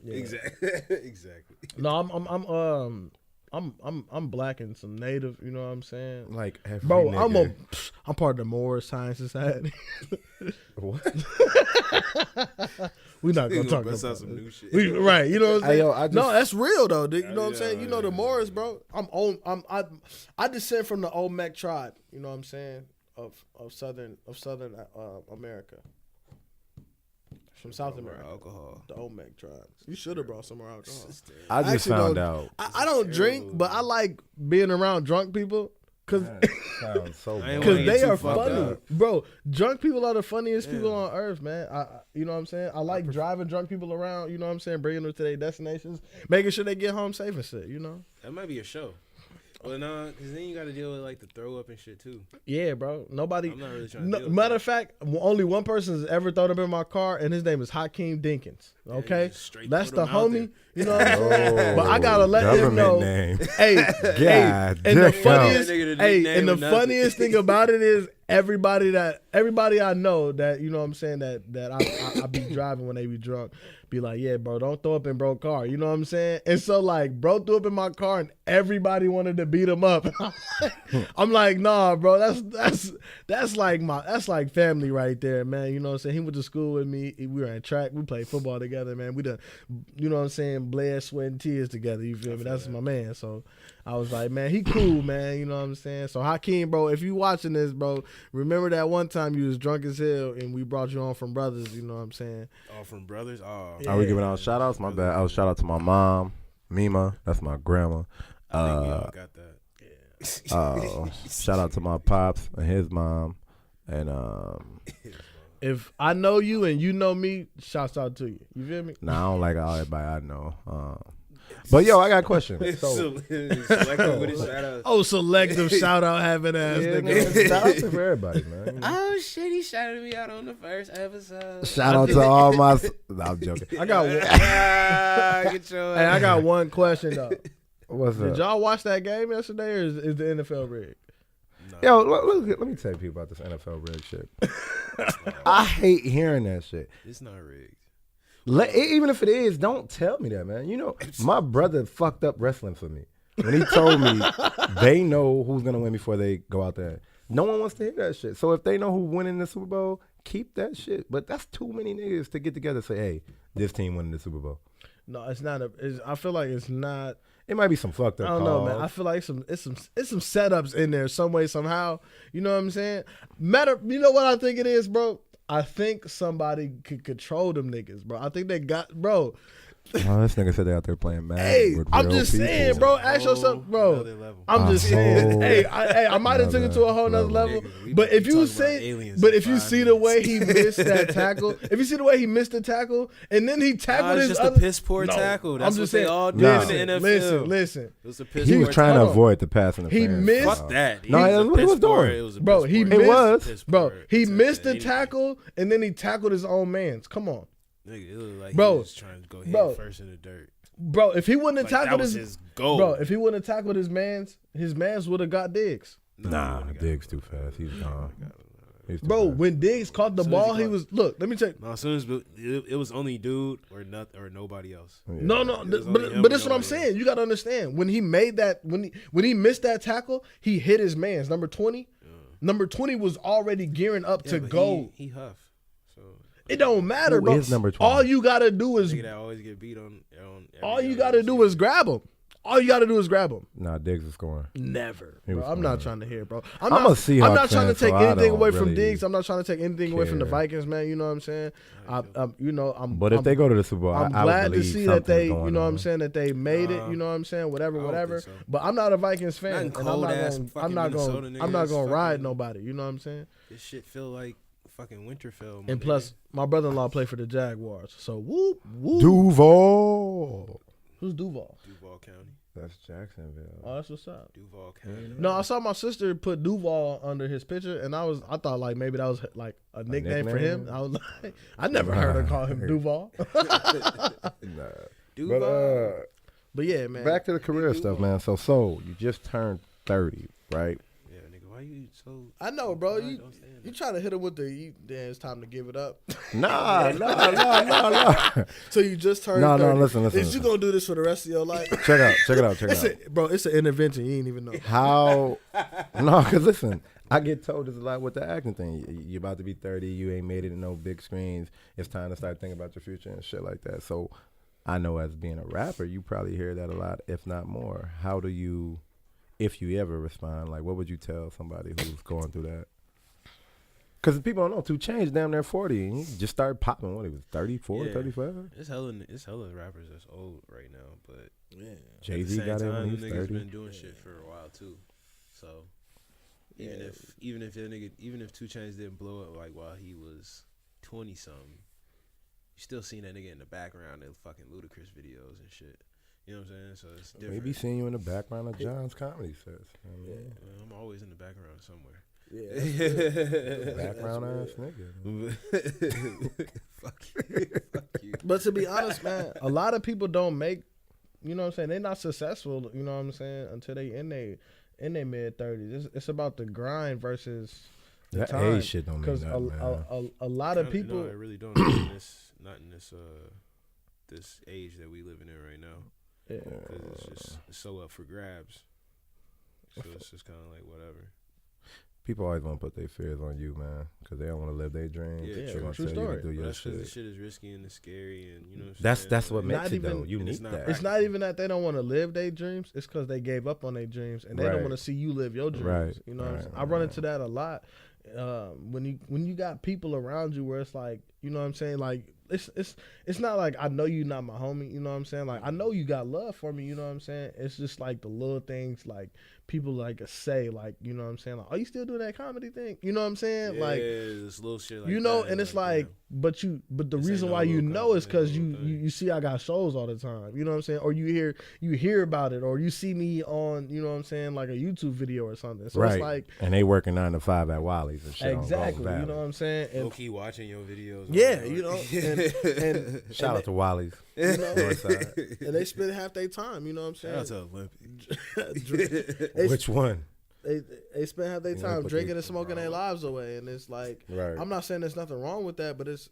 Speaker 3: Yeah.
Speaker 2: Exactly.
Speaker 3: No, I'm black and some native. You know what I'm saying,
Speaker 4: Like every
Speaker 3: bro?
Speaker 4: nigga.
Speaker 3: I'm part of the Moorish Science Society.
Speaker 4: What?
Speaker 3: We're not gonna
Speaker 2: Nigga
Speaker 3: talk
Speaker 2: bust out
Speaker 3: about
Speaker 2: some new shit.
Speaker 3: Right, you know what I'm
Speaker 4: Hey,
Speaker 3: saying?
Speaker 4: yo, I
Speaker 3: No,
Speaker 4: just-
Speaker 3: that's real though. You know what I'm
Speaker 2: Yeah,
Speaker 3: saying? You know the Moors, bro. I descend from the Olmec tribe. You know what I'm saying? Of southern America. From South America.
Speaker 2: Alcohol.
Speaker 3: The Olmec tribe. You should have brought some more alcohol.
Speaker 4: I just
Speaker 3: actually
Speaker 4: found
Speaker 3: don't-
Speaker 4: out.
Speaker 3: I don't drink, but I like being around drunk people because
Speaker 4: Sounds so
Speaker 2: I ain't
Speaker 4: bad.
Speaker 2: wanna get
Speaker 3: they
Speaker 2: too
Speaker 3: are
Speaker 2: fucked
Speaker 3: funny,
Speaker 2: up.
Speaker 3: bro. Drunk people are the funniest people on earth, man. You know what I'm saying? I like driving drunk people around. You know what I'm saying? Bringing them to their destinations, making sure they get home safe and shit. You know?
Speaker 2: That might be a show. Well, no, because then you got to deal with like the throw up and shit too.
Speaker 3: Yeah, bro. Nobody.
Speaker 2: I'm not really trying to deal with
Speaker 3: Matter
Speaker 2: that.
Speaker 3: of fact, only one person has ever thrown up in my car, and his name is Hakeem Dinkins. Okay,
Speaker 2: just straight
Speaker 3: that's
Speaker 2: put
Speaker 3: the
Speaker 2: him out
Speaker 3: homie. You know what I'm saying?
Speaker 4: Oh,
Speaker 3: But I gotta let him
Speaker 4: government
Speaker 3: know.
Speaker 4: name.
Speaker 3: Hey,
Speaker 4: God
Speaker 3: and the
Speaker 4: damn.
Speaker 3: funniest,
Speaker 2: That nigga the
Speaker 3: hey,
Speaker 2: nickname
Speaker 3: and the
Speaker 2: or nothing.
Speaker 3: funniest thing about it is everybody I know that you know what I'm saying that I be driving when they be drunk, be like, yeah, bro, don't throw up in bro car. You know what I'm saying? And so like, bro threw up in my car, and everybody wanted to beat him up. I'm like, nah, bro, that's like family right there, man. You know what I'm saying? He went to school with me. We were in track. We played football together, man. We done, you know what I'm saying, bled, sweat, and tears together. You feel me? That's my man. So I was like, man, he cool, man. You know what I'm saying? So Hakeem, bro, if you watching this, bro, remember that one time you was drunk as hell and we brought you on from Brothers. You know what I'm saying?
Speaker 2: Oh, from brothers? Oh.
Speaker 3: Yeah.
Speaker 4: Are we giving out shout outs? My bad. Oh, shout out to my mom, Mima. That's my grandma.
Speaker 2: I think we all got that.
Speaker 4: Shout out to my pops and his mom. And
Speaker 3: If I know you and you know me, shouts out to you. You feel me?
Speaker 4: nah, I don't like everybody I know. But yo, I got a question. So,
Speaker 2: Selective with his shout outs.
Speaker 3: Oh, selective shout out having ass
Speaker 4: yeah,
Speaker 3: nigga.
Speaker 4: man, shout out to everybody, man. You know.
Speaker 2: Oh shit, he shouted me out on the first episode.
Speaker 4: Shout out to all my. Nah, I'm joking.
Speaker 3: I got one.
Speaker 2: Get your
Speaker 3: Hey, I got one question though.
Speaker 4: What's
Speaker 3: Did
Speaker 4: up?
Speaker 3: y'all watch that game yesterday, or is the NFL rigged?
Speaker 4: Yo, let me tell you about this NFL rig shit. I hate hearing that shit.
Speaker 2: It's not rigged.
Speaker 4: Even if it is, don't tell me that, man. You know, my brother fucked up wrestling for me when he told me they know who's gonna win before they go out there. No one wants to hear that shit. So if they know who's winning the Super Bowl, keep that shit. But that's too many niggas to get together and say, hey, this team winning the Super Bowl.
Speaker 3: No, it's not. I feel like it's not.
Speaker 4: It might be some fucked up
Speaker 3: I don't know,
Speaker 4: calls.
Speaker 3: man. I feel like it's some setups in there some way, somehow. You know what I'm saying? You know what I think it is, bro? I think somebody could control them niggas, bro. I think they got, bro.
Speaker 4: Oh, this nigga said they out there playing mad.
Speaker 3: Hey,
Speaker 4: with
Speaker 3: I'm
Speaker 4: real
Speaker 3: just
Speaker 4: people.
Speaker 3: saying, bro. Ask yourself, bro.
Speaker 2: Another level.
Speaker 3: I'm just saying.
Speaker 4: whole
Speaker 3: Hey, I might have took it to a whole nother
Speaker 4: level.
Speaker 3: level.
Speaker 2: Nigga, we
Speaker 3: But if
Speaker 2: talking
Speaker 3: you
Speaker 2: about
Speaker 3: say,
Speaker 2: aliens
Speaker 3: but
Speaker 2: in
Speaker 3: if you
Speaker 2: 5
Speaker 3: see the way
Speaker 2: minutes.
Speaker 3: he missed that tackle, if you see the way he missed the tackle, and then he tackled
Speaker 2: Nah, it's
Speaker 3: his
Speaker 2: just
Speaker 3: other,
Speaker 2: a piss poor
Speaker 3: No,
Speaker 2: tackle. That's
Speaker 3: I'm
Speaker 2: what
Speaker 3: just
Speaker 2: they
Speaker 3: saying.
Speaker 2: all do
Speaker 4: Nah.
Speaker 2: in the NFL.
Speaker 3: Listen.
Speaker 2: It was a piss
Speaker 4: He
Speaker 2: poor
Speaker 4: was trying to
Speaker 3: hold on.
Speaker 4: avoid the pass interference.
Speaker 3: He missed-
Speaker 2: Fuck that.
Speaker 4: No, that's what he was doing.
Speaker 2: It was a
Speaker 3: Bro,
Speaker 2: piss
Speaker 3: he
Speaker 2: poor.
Speaker 3: missed.
Speaker 4: was.
Speaker 2: Piss
Speaker 3: Bro,
Speaker 2: poor.
Speaker 3: he
Speaker 2: It's
Speaker 3: missed the
Speaker 2: anything.
Speaker 3: tackle, and then he tackled his own man's. Come on.
Speaker 2: Nigga, it looked like
Speaker 3: Bro,
Speaker 2: he was trying to go
Speaker 3: bro.
Speaker 2: head first in the dirt.
Speaker 3: Bro, if he wouldn't have
Speaker 2: Like, that
Speaker 3: tackled
Speaker 2: was
Speaker 3: his
Speaker 2: his goal.
Speaker 3: bro, if he wouldn't have tackled his mans would have got Diggs.
Speaker 4: Nah, Diggs too fast. He's gone. He's too
Speaker 3: Bro,
Speaker 4: fast.
Speaker 3: when Diggs caught the
Speaker 2: Soon as he
Speaker 3: ball, he
Speaker 2: caught-
Speaker 3: was look. Let me check.
Speaker 2: No, as soon as it was only dude or nobody else.
Speaker 4: Yeah.
Speaker 3: No,
Speaker 2: It was only him
Speaker 3: but
Speaker 2: and
Speaker 3: that's what I'm
Speaker 2: nobody
Speaker 3: saying. You got to understand when he made that when he missed that tackle, he hit his man's number 20. Number 20 was already gearing up to
Speaker 2: but
Speaker 3: go.
Speaker 2: He huffed. So
Speaker 3: It don't matter,
Speaker 4: Who
Speaker 3: bro.
Speaker 4: is number 20?
Speaker 3: All you gotta do is
Speaker 2: Nigga that always get beat on
Speaker 3: all you gotta do is grab him. All you gotta do is grab him.
Speaker 4: Nah, Diggs is scoring.
Speaker 3: Never.
Speaker 4: He
Speaker 3: Bro,
Speaker 4: was
Speaker 3: I'm not
Speaker 4: scoring.
Speaker 3: trying to hear, bro.
Speaker 4: I'm a Seahawks
Speaker 3: I'm not trying to
Speaker 4: fan,
Speaker 3: take
Speaker 4: so I
Speaker 3: anything
Speaker 4: don't
Speaker 3: away from
Speaker 4: really
Speaker 3: Diggs. I'm not trying to take anything away from the
Speaker 4: care.
Speaker 3: Vikings, man. You know what I'm saying?
Speaker 4: But if they go to the Super Bowl,
Speaker 3: I'm
Speaker 4: I
Speaker 3: glad
Speaker 4: would
Speaker 3: to
Speaker 4: believe
Speaker 3: see that they,
Speaker 4: something's
Speaker 3: you know what I'm
Speaker 4: going
Speaker 3: saying, that they made it. You know what I'm saying? Whatever,
Speaker 2: I don't
Speaker 3: whatever.
Speaker 2: think so.
Speaker 3: But I'm not a Vikings fan,
Speaker 2: Nothing
Speaker 3: and I'm
Speaker 2: cold
Speaker 3: not
Speaker 2: ass
Speaker 3: going.
Speaker 2: fucking Minnesota
Speaker 3: I'm not
Speaker 2: niggas,
Speaker 3: going to ride
Speaker 2: fucking-
Speaker 3: nobody. You know what I'm saying?
Speaker 2: This shit feel like fucking Winterfell.
Speaker 3: And plus, my brother-in-law played for the Jaguars, so whoop whoop.
Speaker 4: Duval.
Speaker 3: Who's Duval?
Speaker 2: Duval County.
Speaker 4: That's Jacksonville.
Speaker 3: Oh, that's what's up.
Speaker 2: Duval County.
Speaker 3: No, I saw my sister put Duval under his picture, and I thought like maybe that was like a nickname for him.
Speaker 4: nickname?
Speaker 3: I was like, I never heard her call him Duval.
Speaker 4: Nah.
Speaker 2: Duval.
Speaker 3: But yeah, man.
Speaker 4: Back to the career stuff, man. So you just turned 30, right?
Speaker 2: Yeah, nigga, why you so?
Speaker 3: I know, bro.
Speaker 2: Why
Speaker 3: You
Speaker 2: don't stand
Speaker 3: you
Speaker 2: up?
Speaker 3: try to hit him with then it's time to give it up.
Speaker 4: Nah.
Speaker 3: So you just turned
Speaker 4: No,
Speaker 3: 30.
Speaker 4: listen.
Speaker 3: Is you gonna do this for the rest of your life?
Speaker 4: Check it out.
Speaker 3: Bro, it's an intervention. You ain't even know.
Speaker 4: How? No, because listen, I get told this a lot with the acting thing. You're about to be 30. You ain't made it in no big screens. It's time to start thinking about your future and shit like that. So I know as being a rapper, you probably hear that a lot, if not more. How do you, if you ever respond, like what would you tell somebody who's going through that? Because people don't know, 2 Chainz damn near 40. And he just started popping, what, he was 34,
Speaker 2: Yeah.
Speaker 4: 35?
Speaker 2: It's hella rappers that's old right now, but
Speaker 3: Yeah.
Speaker 4: Jay-Z got in when he was
Speaker 2: niggas
Speaker 4: 30.
Speaker 2: been doing shit for a while too. So even if 2 Chainz didn't blow up like while he was 20 something, you still seen that nigga in the background in fucking Ludacris videos and shit. You know what I'm saying? So it's different.
Speaker 4: Maybe seeing you in the background of John's comedy sets. I mean,
Speaker 2: Well, I'm always in the background somewhere.
Speaker 3: Yeah.
Speaker 4: background ass nigga.
Speaker 2: Fuck you. Fuck you.
Speaker 3: But to be honest, man, a lot of people don't make, you know what I'm saying, they're not successful, you know what I'm saying, until they in their mid 30s. It's about the grind versus the
Speaker 4: That
Speaker 3: time.
Speaker 4: age shit don't mean nothing, man.
Speaker 3: A lot of people,
Speaker 2: No, I really don't. Not in this age that we living in right now.
Speaker 3: yeah.
Speaker 2: Because it's so up for grabs. So it's just kind of like whatever.
Speaker 4: People always want to put their fears on you, man, because they don't want to live their dreams.
Speaker 2: Yeah,
Speaker 4: They're gonna
Speaker 3: true
Speaker 4: tell you
Speaker 3: story.
Speaker 4: to do
Speaker 2: But
Speaker 4: your
Speaker 2: that's because the
Speaker 4: shit.
Speaker 2: shit is risky and it's scary, and you know. What I'm
Speaker 4: That's
Speaker 2: saying?
Speaker 4: what
Speaker 2: Like,
Speaker 4: makes it though.
Speaker 3: even-
Speaker 4: You
Speaker 2: and
Speaker 4: need
Speaker 2: it's not
Speaker 4: that.
Speaker 3: It's not even that they don't want to live their dreams. It's because they gave up on their dreams and they don't
Speaker 4: Right.
Speaker 3: want to see you live your dreams.
Speaker 4: Right.
Speaker 3: You know, what I'm
Speaker 4: Right.
Speaker 3: saying? I run into that a lot. When you got people around you where it's like, you know what I'm saying, like it's not like I know you not my homie. You know what I'm saying? Like I know you got love for me. You know what I'm saying? It's just like the little things like people like say like, you know what I'm saying, like, oh, you still do that comedy thing? You know what I'm saying?
Speaker 2: Yeah,
Speaker 3: Like,
Speaker 2: this little shit like
Speaker 3: you know,
Speaker 2: that,
Speaker 3: and it's like, but the
Speaker 2: This
Speaker 3: reason
Speaker 2: ain't
Speaker 3: why
Speaker 2: no
Speaker 3: you
Speaker 2: little
Speaker 3: know is because
Speaker 2: compliment,
Speaker 3: you see I got shows all the time. You know what I'm saying? Or you hear about it, or you see me on, you know what I'm saying, like a YouTube video or something. So
Speaker 4: right.
Speaker 3: it's like,
Speaker 4: and they working 9 to 5 at Wally's and shit.
Speaker 3: exactly.
Speaker 4: On
Speaker 3: You know what I'm saying?
Speaker 2: low
Speaker 3: And
Speaker 2: key watching your videos.
Speaker 3: yeah, you know, and
Speaker 4: Shout out to Wally's.
Speaker 3: you know,
Speaker 4: Northside.
Speaker 3: and they spend half their time. You know what I'm
Speaker 2: Shout
Speaker 3: saying?
Speaker 2: out to Olympic.
Speaker 4: Which one?
Speaker 3: They spend half their
Speaker 4: You know,
Speaker 3: time
Speaker 4: put
Speaker 3: drinking
Speaker 4: they-
Speaker 3: and smoking their lives away, and it's like,
Speaker 4: Right.
Speaker 3: I'm not saying there's nothing wrong with that, but it's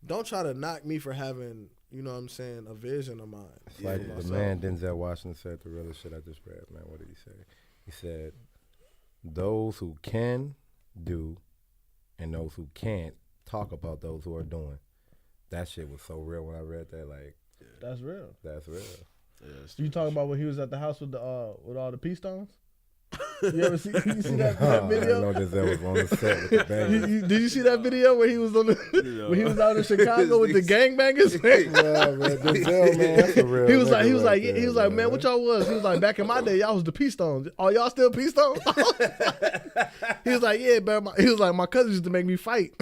Speaker 3: don't try to knock me for having, you know what I'm saying, a vision of mine.
Speaker 4: Like
Speaker 3: for
Speaker 4: the
Speaker 3: myself.
Speaker 4: man Denzel Washington said the realest shit I just read, man. What did he say? He said, those who can do and those who can't talk about those who are doing. That shit was so real when I read that. Like,
Speaker 3: That's real.
Speaker 4: that's real.
Speaker 3: You talking about when he was at the house with all the pea stones? You ever see that video?
Speaker 4: I know Denzel was on the set with the bangers.
Speaker 3: Did you see that video where he was on when he was out in Chicago with the gangbangers?
Speaker 4: Yeah, man, Denzel, man, that's a real
Speaker 3: He was like,
Speaker 4: nigga right there,
Speaker 3: he was like, man, what y'all was? He was like, back in my day, y'all was the pea stones. Are y'all still pea stones? He was like, yeah, man. He was like, my cousin used to make me fight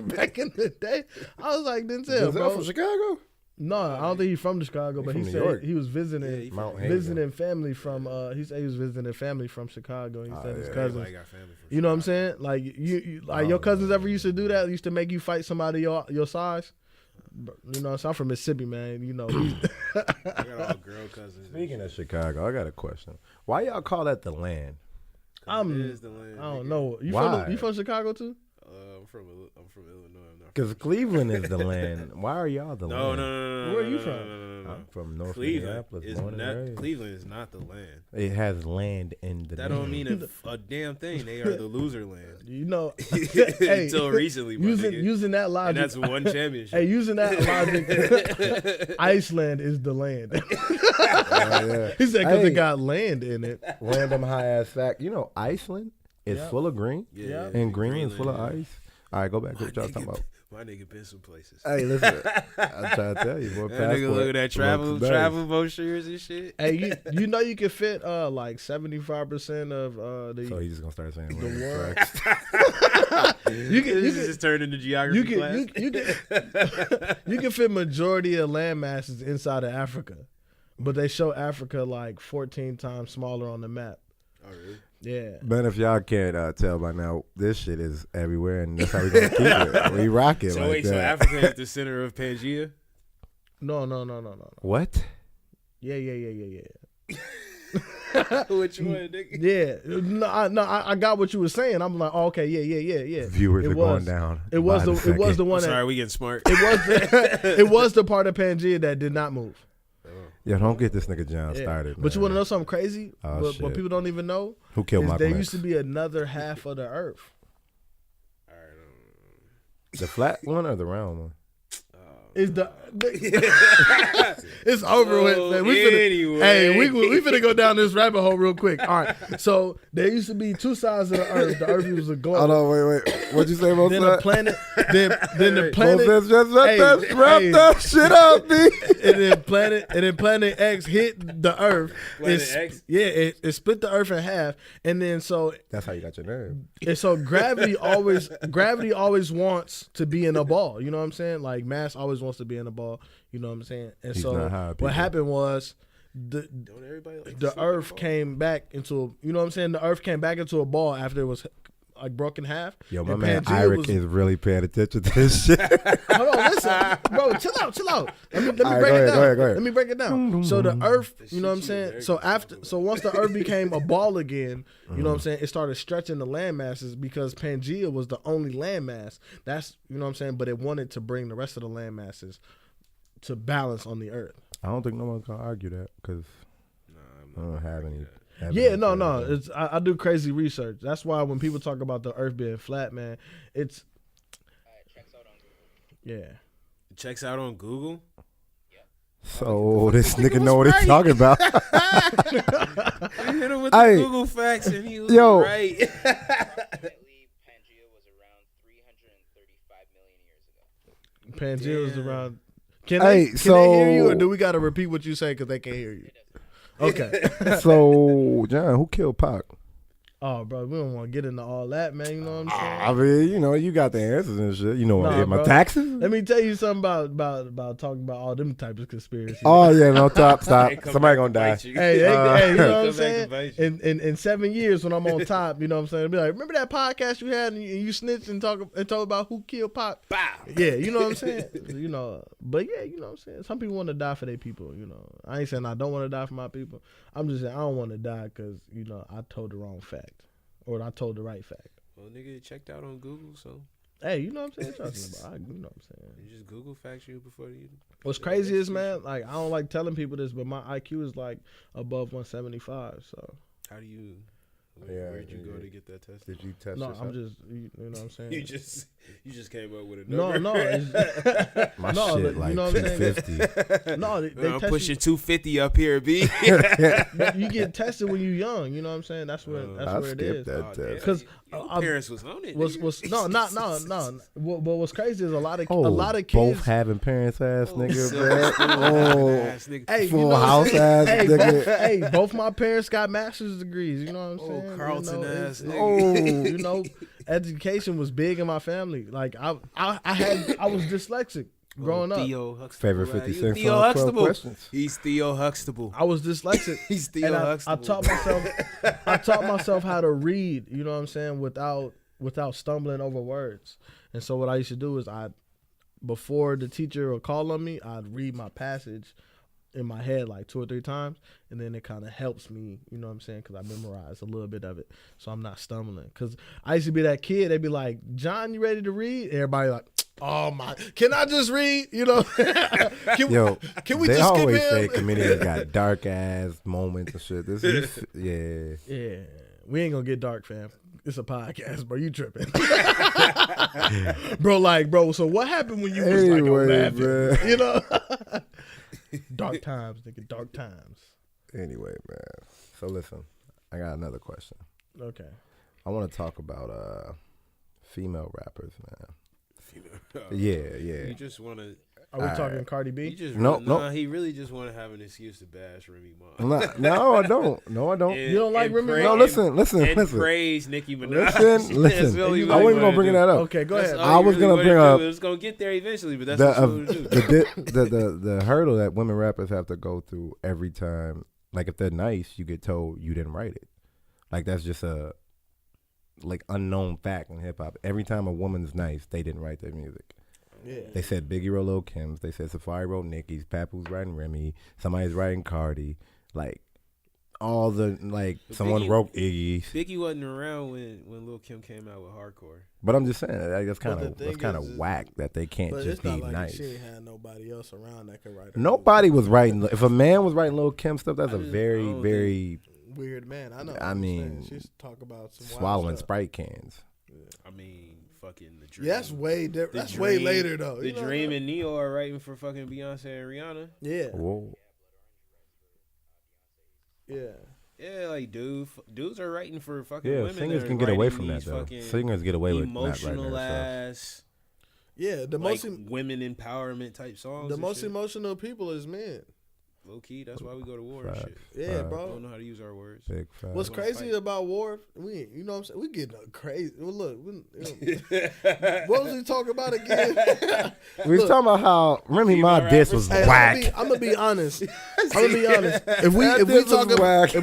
Speaker 3: back in the day. I was like, Denzel,
Speaker 4: Denzel
Speaker 3: bro.
Speaker 4: from Chicago?
Speaker 3: No, I don't think he's from Chicago, but
Speaker 4: from
Speaker 3: he
Speaker 4: New
Speaker 3: said
Speaker 4: York.
Speaker 3: he was visiting
Speaker 4: Mount Hazel.
Speaker 3: visiting family from. He said he was visiting family from Chicago. He said his
Speaker 4: yeah.
Speaker 3: cousins.
Speaker 2: Got family from
Speaker 3: You know what I'm
Speaker 2: Chicago.
Speaker 3: saying? Like you like your cousins ever used to do that? Used to make you fight somebody your size? You know, so I'm from Mississippi, man. You know,
Speaker 2: I got all girl cousins.
Speaker 4: Speaking of Chicago, I got a question. Why y'all call that the land?
Speaker 3: I don't know.
Speaker 4: Why?
Speaker 3: You from Chicago too?
Speaker 2: I'm from Illinois. I'm not.
Speaker 4: Because Cleveland is the land. Why are y'all the
Speaker 2: No,
Speaker 4: land?
Speaker 2: no.
Speaker 3: Where are you from?
Speaker 2: No.
Speaker 4: I'm from North
Speaker 2: Cleveland
Speaker 4: Minneapolis.
Speaker 2: is
Speaker 4: Born and
Speaker 2: not.
Speaker 4: raised.
Speaker 2: Cleveland is not the land.
Speaker 4: It has land in the
Speaker 2: That
Speaker 4: name.
Speaker 2: don't mean a damn thing. They are the loser land.
Speaker 3: You know, hey,
Speaker 2: Until recently, my nigga.
Speaker 3: using that
Speaker 2: And
Speaker 3: logic.
Speaker 2: that's one championship.
Speaker 3: Hey, using that logic, Iceland is the land.
Speaker 4: Yeah.
Speaker 3: He said because
Speaker 4: Hey.
Speaker 3: it got land in it.
Speaker 4: Random high ass fact. You know, Iceland is
Speaker 3: Yeah.
Speaker 4: full of green,
Speaker 2: Yeah.
Speaker 4: and Greenland is full of
Speaker 2: Greenland,
Speaker 4: ice. All right, go back to
Speaker 2: My
Speaker 4: what y'all talking
Speaker 2: nigga,
Speaker 4: about.
Speaker 2: my nigga been some places.
Speaker 4: Hey, listen, I'm trying to tell you, boy.
Speaker 2: That nigga look at that travel brochures and shit.
Speaker 3: Hey, you know you can fit like 75% of the.
Speaker 4: So he's just gonna start saying random
Speaker 3: world.
Speaker 4: facts.
Speaker 3: you can
Speaker 2: just turned into geography class.
Speaker 3: you can fit majority of land masses inside of Africa, but they show Africa like 14 times smaller on the map.
Speaker 2: Oh really?
Speaker 3: Yeah.
Speaker 4: But if y'all can't tell by now, this shit is everywhere, and that's how we gonna keep it. We rock it
Speaker 2: So
Speaker 4: like
Speaker 2: wait,
Speaker 4: that.
Speaker 2: so Africa is the center of Pangea?
Speaker 3: No.
Speaker 4: What?
Speaker 3: Yeah.
Speaker 2: Which one, nigga?
Speaker 3: Yeah. No, I got what you were saying. I'm like, oh, okay, yeah.
Speaker 4: Viewers
Speaker 3: It
Speaker 4: are
Speaker 3: was.
Speaker 4: going down.
Speaker 3: It was
Speaker 4: by
Speaker 3: the
Speaker 4: second.
Speaker 3: one
Speaker 2: Sorry,
Speaker 3: that
Speaker 2: we getting smart.
Speaker 3: it was the part of Pangea that did not move.
Speaker 4: Yeah, don't get this nigga John
Speaker 3: Yeah.
Speaker 4: started.
Speaker 3: But you
Speaker 4: man.
Speaker 3: want to know something crazy?
Speaker 4: Oh,
Speaker 3: what
Speaker 4: shit.
Speaker 3: people don't even know
Speaker 4: Who killed
Speaker 3: is
Speaker 4: Malcolm
Speaker 3: there
Speaker 4: X?
Speaker 3: used to be another half of the Earth.
Speaker 4: The flat one or the round one?
Speaker 3: Is it's over with, man.
Speaker 2: Anyway.
Speaker 3: Hey, we finna go down this rabbit hole real quick. All right, so there used to be two sides of the Earth. The Earth was a globe.
Speaker 4: Hold on, wait. What'd you say, Mosunn?
Speaker 3: Then the planet, then the planet,
Speaker 4: Mosunn, just
Speaker 3: Hey,
Speaker 4: wrap
Speaker 3: hey.
Speaker 4: that shit up, B.
Speaker 3: and then planet X hit the Earth.
Speaker 2: Planet
Speaker 3: It's-
Speaker 2: X?
Speaker 3: Yeah, it split the Earth in half, and then so
Speaker 4: That's how you got your name.
Speaker 3: and so gravity always wants to be in a ball. You know what I'm saying? Like mass always wants to be in a ball. You know what I'm saying? And
Speaker 4: He's
Speaker 3: so
Speaker 4: not high, people.
Speaker 3: what happened was
Speaker 2: Don't everybody like
Speaker 3: the
Speaker 2: sleep
Speaker 3: Earth
Speaker 2: ball?
Speaker 3: came back into you know what I'm saying? The Earth came back into a ball after it was like broken in half.
Speaker 4: Yo, my
Speaker 3: And
Speaker 4: man
Speaker 3: Pangea
Speaker 4: Eirik
Speaker 3: was-
Speaker 4: is really paying attention to this shit.
Speaker 3: Hold on, listen, bro, chill out. Let me
Speaker 4: All right,
Speaker 3: break it
Speaker 4: go
Speaker 3: down.
Speaker 4: ahead, go ahead.
Speaker 3: Let me break it down. So the Earth,
Speaker 2: The
Speaker 3: you know what I'm
Speaker 2: shit
Speaker 3: saying?
Speaker 2: you
Speaker 3: So
Speaker 2: Americans
Speaker 3: so once the Earth became a ball again, you know what I'm saying? It started stretching the land masses because Pangea was the only land mass. That's you know what I'm saying. But it wanted to bring the rest of the land masses to balance on the Earth.
Speaker 4: I don't think no one's gonna argue that because
Speaker 2: Nah,
Speaker 4: I
Speaker 2: I'm
Speaker 4: don't
Speaker 2: not
Speaker 4: have any.
Speaker 3: Yeah,
Speaker 4: evidence
Speaker 3: no.
Speaker 4: of that.
Speaker 3: It's I do crazy research. That's why when people talk about the Earth being flat, man, it's yeah.
Speaker 2: It checks out on Google.
Speaker 4: So this nigga know what he's talking about.
Speaker 2: You hit him with
Speaker 4: Hey.
Speaker 2: the Google facts and he was
Speaker 4: Yo.
Speaker 2: right.
Speaker 5: Approximately, Pangea was around 335 million years ago.
Speaker 3: Pangea is
Speaker 2: Damn.
Speaker 3: around. Can
Speaker 4: Hey,
Speaker 3: they hear you, or
Speaker 4: so-
Speaker 3: do we got to repeat what you say because they can't hear you? Okay.
Speaker 4: So John, who killed Pac?
Speaker 3: Oh, bro, we don't want to get into all that, man. You know what I'm saying?
Speaker 4: I mean, you know, you got the answers and shit. You know,
Speaker 3: Nah,
Speaker 4: my
Speaker 3: bro.
Speaker 4: taxes.
Speaker 3: Let me tell you something about talking about all them types of conspiracies.
Speaker 4: Oh yeah, no, stop.
Speaker 2: They come
Speaker 4: Somebody
Speaker 2: back
Speaker 4: gonna
Speaker 2: to
Speaker 4: die.
Speaker 2: bite you.
Speaker 3: Hey, you know what I'm
Speaker 2: Come back
Speaker 3: saying?
Speaker 2: to bite you.
Speaker 3: In 7 years when I'm on top, you know what I'm saying? Be like, remember that podcast you had and you snitched and told about who killed Pop?
Speaker 2: Bow.
Speaker 3: Yeah, you know what I'm saying? You know, but yeah, you know what I'm saying? Some people want to die for their people, you know. I ain't saying I don't want to die for my people. I'm just saying I don't want to die because, you know, I told the wrong fact. Or I told the right fact.
Speaker 2: Well, nigga, it checked out on Google, so
Speaker 3: Hey, you know what I'm saying? Trust me, bro. You know what I'm saying?
Speaker 2: you just Google facts you before you.
Speaker 3: What's crazy is, man, like, I don't like telling people this, but my IQ is, like, above 175, so.
Speaker 2: How do you?
Speaker 4: Yeah,
Speaker 2: Where'd you go
Speaker 4: yeah.
Speaker 2: to get that test?
Speaker 4: Did you test
Speaker 3: No,
Speaker 4: yourself?
Speaker 3: I'm just, you know what I'm saying?
Speaker 2: You just came up with a
Speaker 3: No,
Speaker 2: number.
Speaker 3: no. It's,
Speaker 4: My
Speaker 3: no,
Speaker 4: shit
Speaker 3: you
Speaker 4: like
Speaker 3: know what I'm saying?
Speaker 4: 250.
Speaker 3: no, they
Speaker 2: I'm
Speaker 3: test
Speaker 2: pushing 250 up here, B.
Speaker 3: you get tested when you're young. You know what I'm saying? That's where
Speaker 4: I
Speaker 3: where it
Speaker 4: skipped
Speaker 3: is.
Speaker 4: that
Speaker 2: Oh,
Speaker 4: test.
Speaker 3: Because
Speaker 2: Your parents was on it.
Speaker 3: was
Speaker 2: nigga.
Speaker 3: no, not no. But what's crazy is a lot of
Speaker 4: Oh,
Speaker 3: kids.
Speaker 4: both having parents ass
Speaker 2: Oh,
Speaker 4: nigga,
Speaker 2: silver
Speaker 4: man.
Speaker 2: spoon
Speaker 4: Oh,
Speaker 2: ass nigga.
Speaker 3: Hey,
Speaker 4: full
Speaker 3: you know
Speaker 4: house
Speaker 3: what I'm
Speaker 4: ass
Speaker 3: saying?
Speaker 4: nigga.
Speaker 3: Hey, both my parents got master's degrees. You know what I'm
Speaker 2: Oh,
Speaker 3: saying?
Speaker 2: Carlton
Speaker 3: you know,
Speaker 2: ass
Speaker 3: it's-
Speaker 2: nigga.
Speaker 3: you know, education was big in my family. Like I was dyslexic growing up.
Speaker 2: Theo Huxtable.
Speaker 4: Favorite
Speaker 2: You
Speaker 4: 50 Cent
Speaker 2: Theo
Speaker 4: song, 12
Speaker 2: Huxtable.
Speaker 4: questions.
Speaker 2: He's Theo Huxtable.
Speaker 3: I was dyslexic.
Speaker 2: He's Theo
Speaker 3: and I
Speaker 2: Huxtable.
Speaker 3: taught myself how to read, you know what I'm saying, without stumbling over words. And so what I used to do is before the teacher would call on me, I'd read my passage in my head like 2 or 3 times, and then it kind of helps me, you know what I'm saying, because I memorized a little bit of it, so I'm not stumbling. Because I used to be that kid, they'd be like, John, you ready to read? And everybody like, Oh my! Can I just read? You know, can we
Speaker 4: they
Speaker 3: just skip
Speaker 4: always
Speaker 3: him?
Speaker 4: say comedians got dark ass moments and shit. Yeah.
Speaker 3: Yeah, we ain't gonna get dark, fam. It's a podcast, bro. You tripping, bro? So what happened when you was like on laughing?
Speaker 4: man.
Speaker 3: You know, dark times, nigga. Dark times.
Speaker 4: Anyway, man. So listen, I got another question.
Speaker 3: Okay.
Speaker 4: I want to talk about female rappers, man.
Speaker 2: Female.
Speaker 4: Yeah.
Speaker 2: You just want to.
Speaker 3: Are we talking Cardi B?
Speaker 2: He just
Speaker 4: No.
Speaker 2: He really just want to have an excuse to bash Remy Ma.
Speaker 4: No, I don't. No, I don't.
Speaker 3: You don't like Remy Ma?
Speaker 4: No, listen.
Speaker 2: And praise Nicki Minaj.
Speaker 4: Listen.
Speaker 2: Really
Speaker 4: I wasn't gonna bring that up.
Speaker 3: Okay, go ahead.
Speaker 4: I was gonna bring up.
Speaker 2: It was gonna get there eventually, but that's what you do.
Speaker 4: the hurdle that women rappers have to go through every time. Like if they're nice, you get told you didn't write it. Like that's just a unknown fact in hip hop. Every time a woman's nice, they didn't write their music.
Speaker 3: Yeah.
Speaker 4: They said Biggie wrote Lil' Kim's. They said Safari wrote Nicki's. Papoose writing Remy. Somebody's writing Cardi. Like all the someone wrote Iggy's.
Speaker 2: Biggie wasn't around when Lil' Kim came out with Hardcore.
Speaker 4: But I'm just saying that's kind
Speaker 3: thing
Speaker 4: of
Speaker 3: is,
Speaker 4: whack that they can't
Speaker 3: But
Speaker 4: just
Speaker 3: it's
Speaker 4: be
Speaker 3: not like
Speaker 4: nice.
Speaker 3: she ain't had nobody else around that could write her.
Speaker 4: Nobody was writing. If a man was writing Lil' Kim stuff, that's
Speaker 2: I
Speaker 4: a
Speaker 2: just-
Speaker 4: very
Speaker 2: I don't
Speaker 4: very
Speaker 3: Weird man. I know.
Speaker 4: I mean,
Speaker 3: she's talk about some wild
Speaker 4: swallowing
Speaker 3: stuff.
Speaker 4: Sprite cans.
Speaker 2: I mean, fucking the Dream.
Speaker 3: Yeah, that's way different.
Speaker 2: The
Speaker 3: That's way
Speaker 2: Dream-
Speaker 3: later though.
Speaker 2: The
Speaker 3: You know
Speaker 2: Dream
Speaker 3: what
Speaker 2: and Neo are writing for fucking Beyonce and Rihanna.
Speaker 3: Yeah.
Speaker 4: Whoa.
Speaker 3: Yeah.
Speaker 2: Yeah, like dudes are writing for fucking
Speaker 4: Yeah,
Speaker 2: women.
Speaker 4: singers
Speaker 2: that
Speaker 4: can
Speaker 2: are
Speaker 4: get away
Speaker 2: writing
Speaker 4: from that
Speaker 2: these
Speaker 4: though.
Speaker 2: fucking
Speaker 4: Singers get away with not writing
Speaker 2: emotional
Speaker 4: their stuff.
Speaker 2: ass,
Speaker 3: Yeah. The
Speaker 2: like
Speaker 3: most
Speaker 2: women empowerment type songs.
Speaker 3: the
Speaker 2: and
Speaker 3: most
Speaker 2: shit.
Speaker 3: emotional people is men.
Speaker 2: Low key, that's why we go to war and shit.
Speaker 3: Yeah,
Speaker 2: We
Speaker 3: bro.
Speaker 2: don't know how to use our words.
Speaker 4: Big fact.
Speaker 3: What's
Speaker 2: Gonna
Speaker 3: crazy
Speaker 2: fight.
Speaker 3: about war? You know what I'm saying? We getting crazy. Well, look, what was we talking about again?
Speaker 4: We was talking about how Remy Ma
Speaker 2: Female
Speaker 4: diss was
Speaker 3: Hey,
Speaker 4: whack.
Speaker 3: I'm gonna be honest. If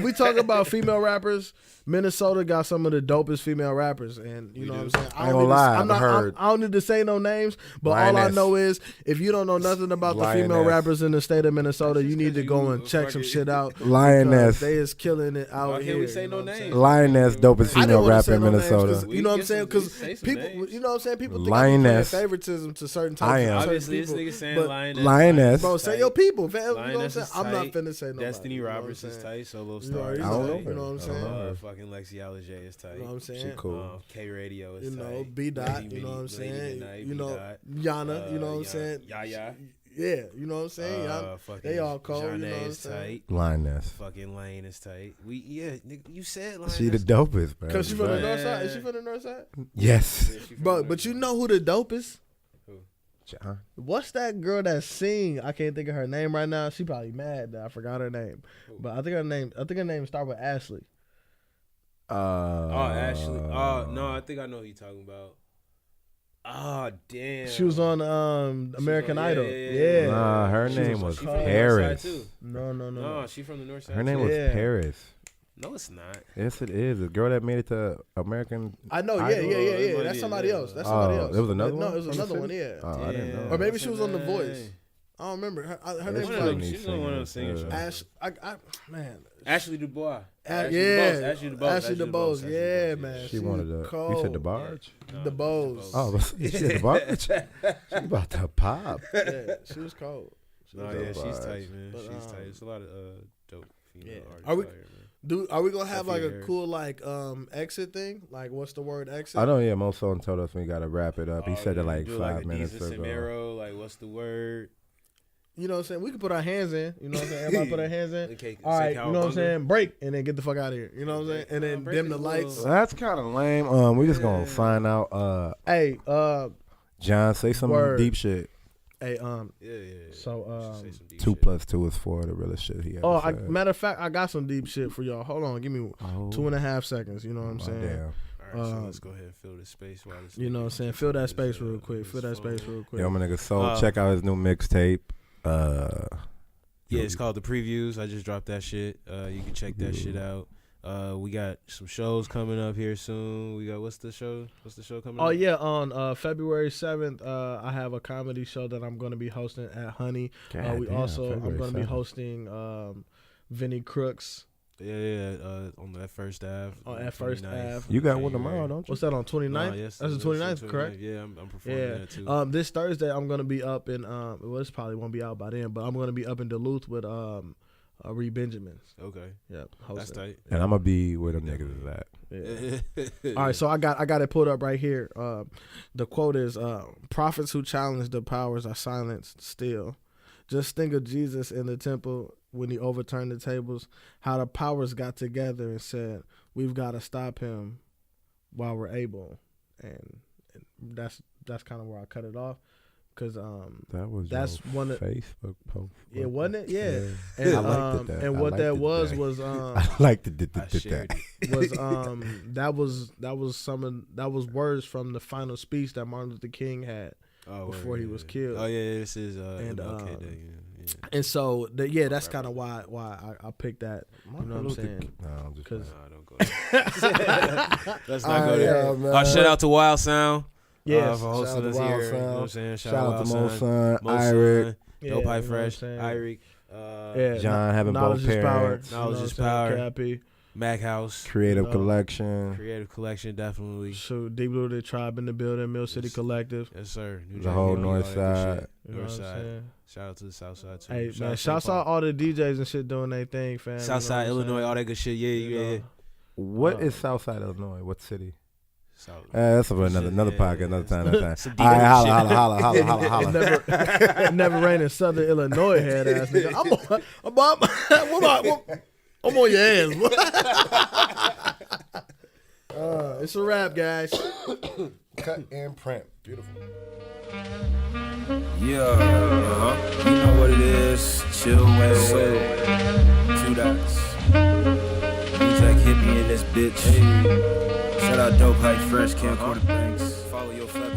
Speaker 3: we talk about female rappers, Minnesota got some of the dopest female rappers, and you know what I'm saying.
Speaker 4: I ain't gonna lie,
Speaker 3: I'm not,
Speaker 4: I've heard.
Speaker 3: I don't need to say no names, but all I
Speaker 4: Lioness.
Speaker 3: know is if you don't know nothing about the female
Speaker 4: Lioness.
Speaker 3: rappers in the state of Minnesota,
Speaker 2: That's
Speaker 3: you
Speaker 2: just
Speaker 3: need to
Speaker 2: 'cause
Speaker 3: go
Speaker 2: you
Speaker 3: and check some
Speaker 2: fucking-
Speaker 3: shit out.
Speaker 4: Lioness.
Speaker 3: because They is killing it out
Speaker 2: Why
Speaker 3: here.
Speaker 2: can't we say
Speaker 3: you know
Speaker 2: no
Speaker 3: what I'm saying?
Speaker 2: names?
Speaker 4: Lioness, dopest
Speaker 3: I didn't
Speaker 4: female
Speaker 3: wanna
Speaker 4: rapper
Speaker 3: say
Speaker 4: in
Speaker 3: no names 'cause,
Speaker 4: Minnesota.
Speaker 3: you know what I'm
Speaker 2: We
Speaker 3: saying?
Speaker 2: can
Speaker 3: Because
Speaker 2: say some
Speaker 3: people,
Speaker 2: names.
Speaker 3: you know what I'm saying? People think
Speaker 4: Lioness.
Speaker 3: I'm paying favoritism to certain types
Speaker 4: I
Speaker 3: of
Speaker 4: am.
Speaker 3: certain
Speaker 2: Obviously, this
Speaker 3: people.
Speaker 2: nigga saying
Speaker 3: but-
Speaker 4: Lioness.
Speaker 3: Bro, say your people, fam. You know what I'm
Speaker 2: Lioness
Speaker 3: saying?
Speaker 2: is
Speaker 3: I'm not
Speaker 2: tight.
Speaker 3: finna say nobody.
Speaker 2: Destiny
Speaker 3: you know what I'm
Speaker 2: Roberts is
Speaker 3: saying?
Speaker 2: tight. Solo
Speaker 3: You
Speaker 2: Star
Speaker 3: already
Speaker 2: is
Speaker 4: I don't
Speaker 3: know,
Speaker 2: tight.
Speaker 3: you know what I'm
Speaker 4: I don't
Speaker 3: saying?
Speaker 4: know.
Speaker 2: Fucking Lexi Alliger is tight.
Speaker 3: You know what I'm saying?
Speaker 4: She cool.
Speaker 2: K Radio is
Speaker 3: You know,
Speaker 2: tight.
Speaker 3: B Dot,
Speaker 2: Lady
Speaker 3: you know what I'm
Speaker 2: Lady
Speaker 3: saying?
Speaker 2: Midnight,
Speaker 3: You know,
Speaker 2: B-Dot.
Speaker 3: Yana, you know what I'm saying?
Speaker 2: Yeah.
Speaker 3: Yeah, you know what I'm saying?
Speaker 2: Fucking
Speaker 3: They all cold, you
Speaker 2: Johnny
Speaker 3: know what I'm
Speaker 2: is
Speaker 3: saying?
Speaker 2: tight.
Speaker 4: Lioness.
Speaker 2: Fucking Lane is tight. Nigga, you said Lane.
Speaker 4: She the dopest, bro.
Speaker 3: Because she from the
Speaker 2: Right.
Speaker 3: north side? Is she from the north side?
Speaker 4: Yes.
Speaker 3: Bro, but you know who the dopest?
Speaker 4: John.
Speaker 3: What's that girl that sing? I can't think of her name right now. She probably mad that I forgot her name. But I think her name start with Ashley.
Speaker 2: Ashley. No, I think I know who you talking about. Oh, damn.
Speaker 3: She was on American
Speaker 2: on-
Speaker 3: Idol.
Speaker 2: yeah.
Speaker 4: Nah, her
Speaker 3: She
Speaker 4: name
Speaker 3: was
Speaker 4: was
Speaker 2: She from the north side,
Speaker 4: Paris.
Speaker 2: too.
Speaker 3: No.
Speaker 2: No, she from the north side.
Speaker 4: Her name
Speaker 2: too.
Speaker 4: was
Speaker 3: Yeah.
Speaker 4: Paris.
Speaker 2: No, it's not.
Speaker 4: Yes, it is. The girl that made it to American.
Speaker 3: I know,
Speaker 4: Idol.
Speaker 3: yeah. That's somebody else. That's somebody else.
Speaker 4: There was another one?
Speaker 3: No, it was
Speaker 4: from the
Speaker 3: another one,
Speaker 4: city?
Speaker 3: yeah.
Speaker 4: Oh, I didn't know.
Speaker 3: Or maybe she was on The
Speaker 2: Dang.
Speaker 3: Voice. I don't remember. Her
Speaker 4: It's
Speaker 3: name
Speaker 2: One
Speaker 3: was
Speaker 2: of them-
Speaker 3: like
Speaker 2: she's on one of them singing shows.
Speaker 3: Ash. Man.
Speaker 2: Ashley Dubois.
Speaker 3: Ashley
Speaker 2: DeBose.
Speaker 3: DeBose. Yeah, man.
Speaker 4: She wanted to.
Speaker 3: cold.
Speaker 4: You said the barge?
Speaker 3: The Bows.
Speaker 4: Oh, she said the barge? She about to pop.
Speaker 3: Yeah, she was cold.
Speaker 2: No,
Speaker 4: the
Speaker 2: yeah, she's
Speaker 4: vibes.
Speaker 2: tight, man.
Speaker 3: But,
Speaker 2: She's tight. It's a lot of dope female
Speaker 3: Yeah.
Speaker 2: artists
Speaker 3: Are we-
Speaker 2: out here, man.
Speaker 3: Are we gonna have like
Speaker 2: Sophia
Speaker 3: a
Speaker 2: Harris.
Speaker 3: cool like exit thing? Like what's the word exit?
Speaker 4: I know, yeah, Mosunn told us we got to wrap it up. He said it like
Speaker 2: Do
Speaker 4: 5
Speaker 2: a
Speaker 4: minutes
Speaker 2: Desus and
Speaker 4: ago.
Speaker 2: Mero, like, what's the word?
Speaker 3: You know what I'm saying? We can put our hands in. You know what I'm saying? Everybody put our hands in.
Speaker 2: Okay,
Speaker 3: All right,
Speaker 2: say
Speaker 3: you know what I'm
Speaker 2: cowabunga.
Speaker 3: saying? Break and then get the fuck out of here. You know what I'm saying? And then
Speaker 2: Break
Speaker 3: dim
Speaker 2: is
Speaker 3: the
Speaker 2: a
Speaker 3: lights.
Speaker 2: little-
Speaker 4: That's kind of lame. We just gonna sign out.
Speaker 3: Hey,
Speaker 4: John, say some
Speaker 3: Word.
Speaker 4: deep shit.
Speaker 3: hey,
Speaker 2: Yeah.
Speaker 3: So,
Speaker 2: Should say some deep
Speaker 4: 2
Speaker 2: shit.
Speaker 4: + 2 is 4. The realest shit he ever said.
Speaker 3: matter of fact, I got some deep shit for y'all. Hold on, give me
Speaker 4: Oh,
Speaker 3: 2.5 seconds. You know what I'm
Speaker 4: my
Speaker 3: saying?
Speaker 4: damn.
Speaker 2: All right, so
Speaker 3: Um,
Speaker 2: let's go ahead and fill this space while this.
Speaker 3: You know what I'm saying? Fill that space real quick.
Speaker 2: His
Speaker 3: Fill that space
Speaker 2: phone.
Speaker 3: real quick.
Speaker 4: Yo, my nigga Soul,
Speaker 2: Uh,
Speaker 4: check out his new mixtape.
Speaker 2: Yeah, it's called The Previews. I just dropped that shit. You can check that shit out. We got some shows coming up here soon. We got what's the show coming up?
Speaker 3: Oh yeah, on February 7th, I have a comedy show that I'm going to be hosting at Honey. I'm going to be hosting Vinny Crooks.
Speaker 2: Yeah, on that first Ave.
Speaker 3: On that First
Speaker 2: 29th.
Speaker 3: Ave.
Speaker 4: You got one tomorrow, don't you?
Speaker 3: What's that on 29th?
Speaker 2: Nah, yes,
Speaker 3: That's the 29th, correct?
Speaker 2: Yeah, I'm performing
Speaker 3: Yeah.
Speaker 2: that too.
Speaker 3: This Thursday I'm gonna be up in well, this probably won't be out by then, but I'm gonna be up in Duluth with Reed Benjamins.
Speaker 2: Okay,
Speaker 3: Yep,
Speaker 2: that's tight.
Speaker 4: And I'm gonna be where them niggas is at.
Speaker 3: Yeah. All right, so I got it pulled up right here. The quote is, "Prophets who challenge the powers are silenced still. Just think of Jesus in the temple when he overturned the tables, how the powers got together and said, we've got to stop him while we're able." And that's kind of where I cut it off. Because that's one of
Speaker 4: Facebook post.
Speaker 3: Yeah, wasn't it? Yeah.
Speaker 4: And,
Speaker 3: And
Speaker 4: I liked it.
Speaker 3: and what that was
Speaker 4: I liked it.
Speaker 2: I shared it.
Speaker 3: was that was words from the final speech that Martin Luther King had before he was killed.
Speaker 2: Oh yeah, this is
Speaker 3: And,
Speaker 2: MLK Day. Yeah.
Speaker 3: And so that's kind of why I picked that. You know what I'm saying?
Speaker 4: No, I'm just
Speaker 3: 'Cause-
Speaker 2: Nah, don't go there. Let's not go there.
Speaker 4: man.
Speaker 2: Shout out to Wild Sound.
Speaker 3: Yes.
Speaker 2: For hosting us
Speaker 4: Wild
Speaker 2: here. You know
Speaker 4: Sound.
Speaker 2: what I'm saying?
Speaker 4: Shout out to
Speaker 2: Wild
Speaker 4: Mosunn,
Speaker 2: Sound,
Speaker 4: Eirik,
Speaker 3: Yeah,
Speaker 2: Dope High
Speaker 3: you know what I'm
Speaker 2: Fresh,
Speaker 3: saying?
Speaker 2: Eirik,
Speaker 3: Yeah,
Speaker 4: John having
Speaker 3: knowledge
Speaker 4: both
Speaker 3: is power.
Speaker 4: parents.
Speaker 2: Knowledge
Speaker 3: You know
Speaker 2: is
Speaker 3: what I'm saying?
Speaker 2: power.
Speaker 3: Cappy.
Speaker 2: Mac House,
Speaker 4: Creative
Speaker 3: You know.
Speaker 4: Collection.
Speaker 2: Creative Collection, definitely.
Speaker 3: So Deep Rooted Tribe in the building, Mill City
Speaker 2: Yes.
Speaker 3: Collective.
Speaker 2: Yes, sir. New
Speaker 4: The
Speaker 2: Jack
Speaker 4: whole
Speaker 2: Yogi,
Speaker 4: North
Speaker 2: all that good
Speaker 4: Side.
Speaker 2: shit.
Speaker 3: You know
Speaker 2: North
Speaker 3: what I'm
Speaker 2: Side.
Speaker 3: saying?
Speaker 2: Shout out to the South Side too.
Speaker 3: Hey
Speaker 2: Shout
Speaker 3: man,
Speaker 2: to
Speaker 3: shouts
Speaker 2: St.
Speaker 3: out
Speaker 2: Paul.
Speaker 3: all the DJs and shit doing their thing, fam.
Speaker 2: South Side, Illinois, all that good shit. Yeah, yeah.
Speaker 4: What is Southside Illinois? What city?
Speaker 2: South.
Speaker 4: That's for another
Speaker 2: Yeah,
Speaker 4: podcast, another time.
Speaker 2: Some
Speaker 4: All right,
Speaker 2: deep
Speaker 4: holla.
Speaker 3: It never rained in Southern Illinois, head ass nigga. I'm on your ass. It's a wrap, guys.
Speaker 4: Cut and print. Beautiful.
Speaker 1: Yeah, you know what it is. Chill wave. 2 dots. Jack hit me in this bitch. Shout out Dope High Fresh, Camcorder Banks. Follow your feather.